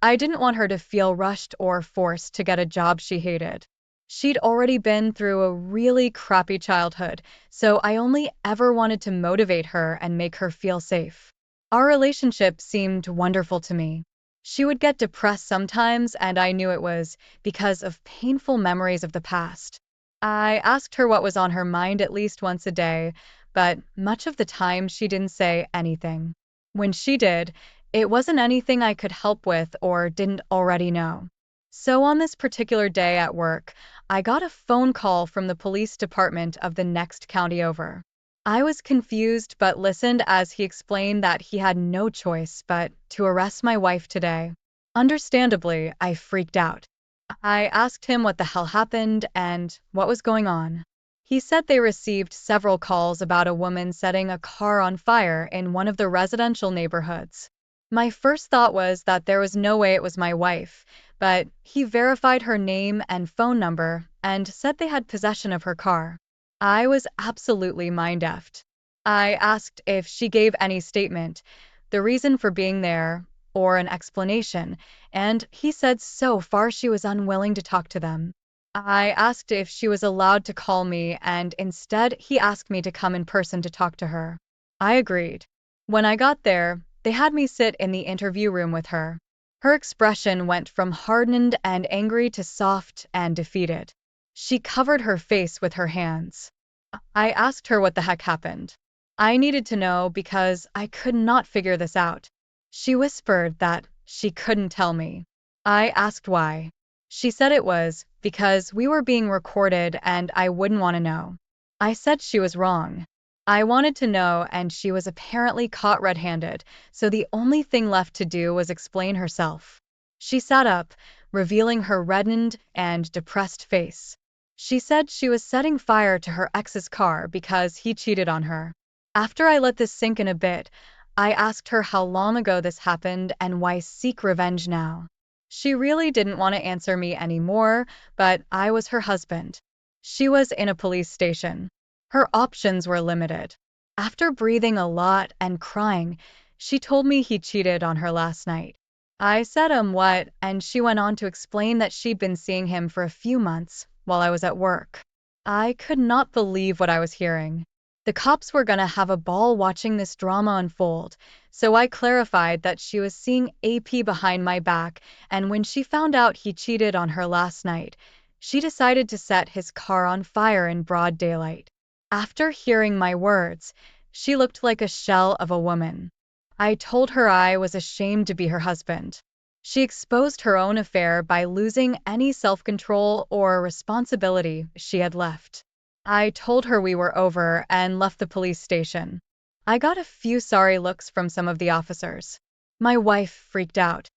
I didn't want her to feel rushed or forced to get a job she hated. She'd already been through a really crappy childhood, so I only ever wanted to motivate her and make her feel safe. Our relationship seemed wonderful to me. She would get depressed sometimes, and I knew it was because of painful memories of the past. I asked her what was on her mind at least once a day, but much of the time she didn't say anything. When she did, it wasn't anything I could help with or didn't already know. So on this particular day at work, I got a phone call from the police department of the next county over. I was confused but listened as he explained that he had no choice but to arrest my wife today. Understandably, I freaked out. I asked him what the hell happened and what was going on. He said they received several calls about a woman setting a car on fire in one of the residential neighborhoods. My first thought was that there was no way it was my wife, but he verified her name and phone number and said they had possession of her car. I was absolutely mind-effed. I asked if she gave any statement, the reason for being there, or an explanation, and he said so far she was unwilling to talk to them. I asked if she was allowed to call me, and instead he asked me to come in person to talk to her. I agreed. When I got there, they had me sit in the interview room with her. Her expression went from hardened and angry to soft and defeated. She covered her face with her hands. I asked her what the heck happened. I needed to know because I could not figure this out. She whispered that she couldn't tell me. I asked why. She said it was because we were being recorded and I wouldn't want to know. I said she was wrong. I wanted to know, and she was apparently caught red-handed, so the only thing left to do was explain herself. She sat up, revealing her reddened and depressed face. She said she was setting fire to her ex's car because he cheated on her. After I let this sink in a bit, I asked her how long ago this happened and why seek revenge now. She really didn't want to answer me anymore, but I was her husband. She was in a police station. Her options were limited. After breathing a lot and crying, she told me he cheated on her last night. I said what, and she went on to explain that she'd been seeing him for a few months while I was at work. I could not believe what I was hearing. The cops were gonna have a ball watching this drama unfold, so I clarified that she was seeing AP behind my back, and when she found out he cheated on her last night, She decided to set his car on fire in broad daylight. After hearing my words, she looked like a shell of a woman. I told her I was ashamed to be her husband. She exposed her own affair by losing any self-control or responsibility she had left. I told her we were over and left the police station. I got a few sorry looks from some of the officers. My wife freaked out.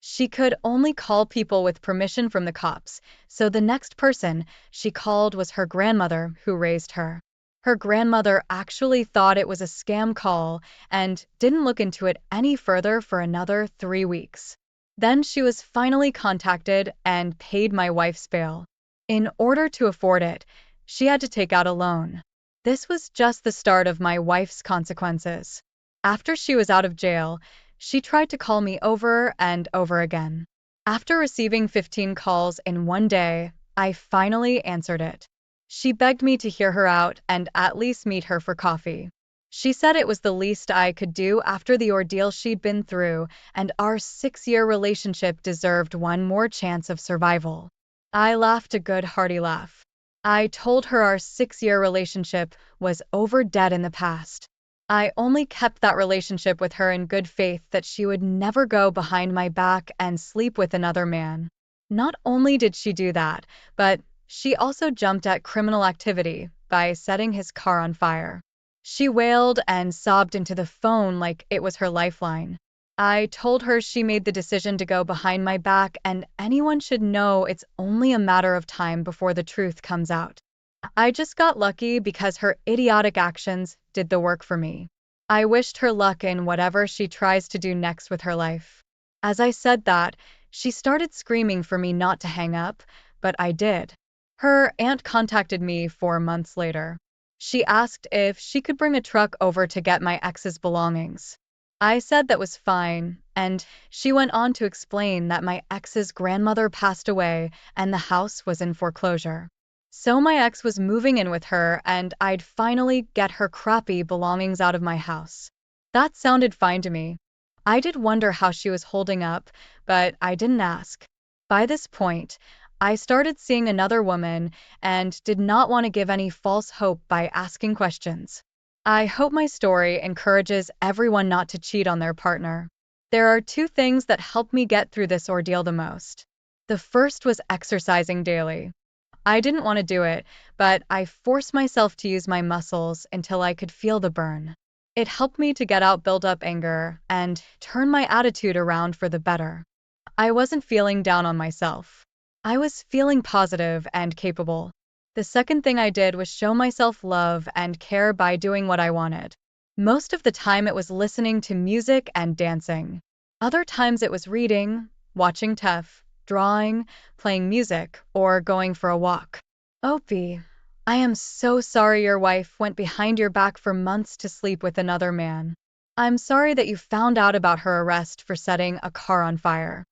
She could only call people with permission from the cops, so the next person she called was her grandmother who raised her. Her grandmother actually thought it was a scam call and didn't look into it any further for another 3 weeks. Then she was finally contacted and paid my wife's bail. In order to afford it, she had to take out a loan. This was just the start of my wife's consequences. After she was out of jail, she tried to call me over and over again. After receiving 15 calls in one day, I finally answered it. She begged me to hear her out and at least meet her for coffee. She said it was the least I could do after the ordeal she'd been through, and our 6-year relationship deserved one more chance of survival. I laughed a good hearty laugh. I told her our 6-year relationship was over dead in the past. I only kept that relationship with her in good faith that she would never go behind my back and sleep with another man. Not only did she do that, but she also jumped at criminal activity by setting his car on fire. She wailed and sobbed into the phone like it was her lifeline. I told her she made the decision to go behind my back and anyone should know it's only a matter of time before the truth comes out. I just got lucky because her idiotic actions did the work for me. I wished her luck in whatever she tries to do next with her life. As I said that, she started screaming for me not to hang up, but I did. Her aunt contacted me 4 months later. She asked if she could bring a truck over to get my ex's belongings. I said that was fine, and she went on to explain that my ex's grandmother passed away and the house was in foreclosure. So my ex was moving in with her and I'd finally get her crappy belongings out of my house. That sounded fine to me. I did wonder how she was holding up, but I didn't ask. By this point, I started seeing another woman and did not want to give any false hope by asking questions. I hope my story encourages everyone not to cheat on their partner. There are 2 things that helped me get through this ordeal the most. The first was exercising daily. I didn't want to do it, but I forced myself to use my muscles until I could feel the burn. It helped me to get out built-up anger and turn my attitude around for the better. I wasn't feeling down on myself. I was feeling positive and capable. The second thing I did was show myself love and care by doing what I wanted. Most of the time it was listening to music and dancing. Other times it was reading, watching TV, drawing, playing music, or going for a walk. Opie, I am so sorry your wife went behind your back for months to sleep with another man. I'm sorry that you found out about her arrest for setting a car on fire.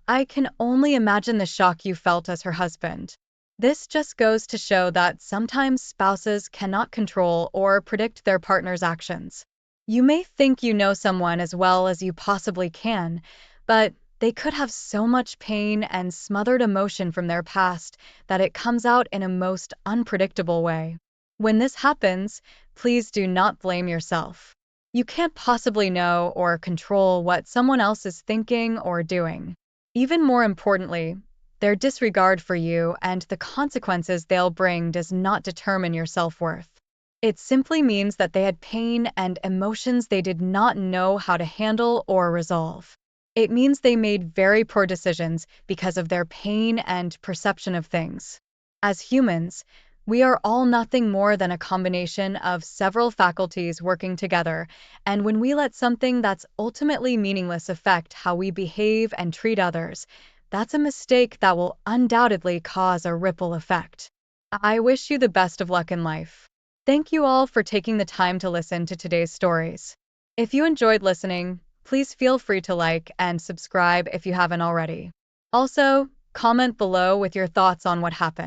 I can only imagine the shock you felt as her husband. This just goes to show that sometimes spouses cannot control or predict their partner's actions. You may think you know someone as well as you possibly can, but they could have so much pain and smothered emotion from their past that it comes out in a most unpredictable way. When this happens, please do not blame yourself. You can't possibly know or control what someone else is thinking or doing. Even more importantly, their disregard for you and the consequences they'll bring does not determine your self-worth. It simply means that they had pain and emotions they did not know how to handle or resolve. It means they made very poor decisions because of their pain and perception of things. As humans, we are all nothing more than a combination of several faculties working together, and when we let something that's ultimately meaningless affect how we behave and treat others, that's a mistake that will undoubtedly cause a ripple effect. I wish you the best of luck in life. Thank you all for taking the time to listen to today's stories. If you enjoyed listening, please feel free to like and subscribe if you haven't already. Also, comment below with your thoughts on what happened.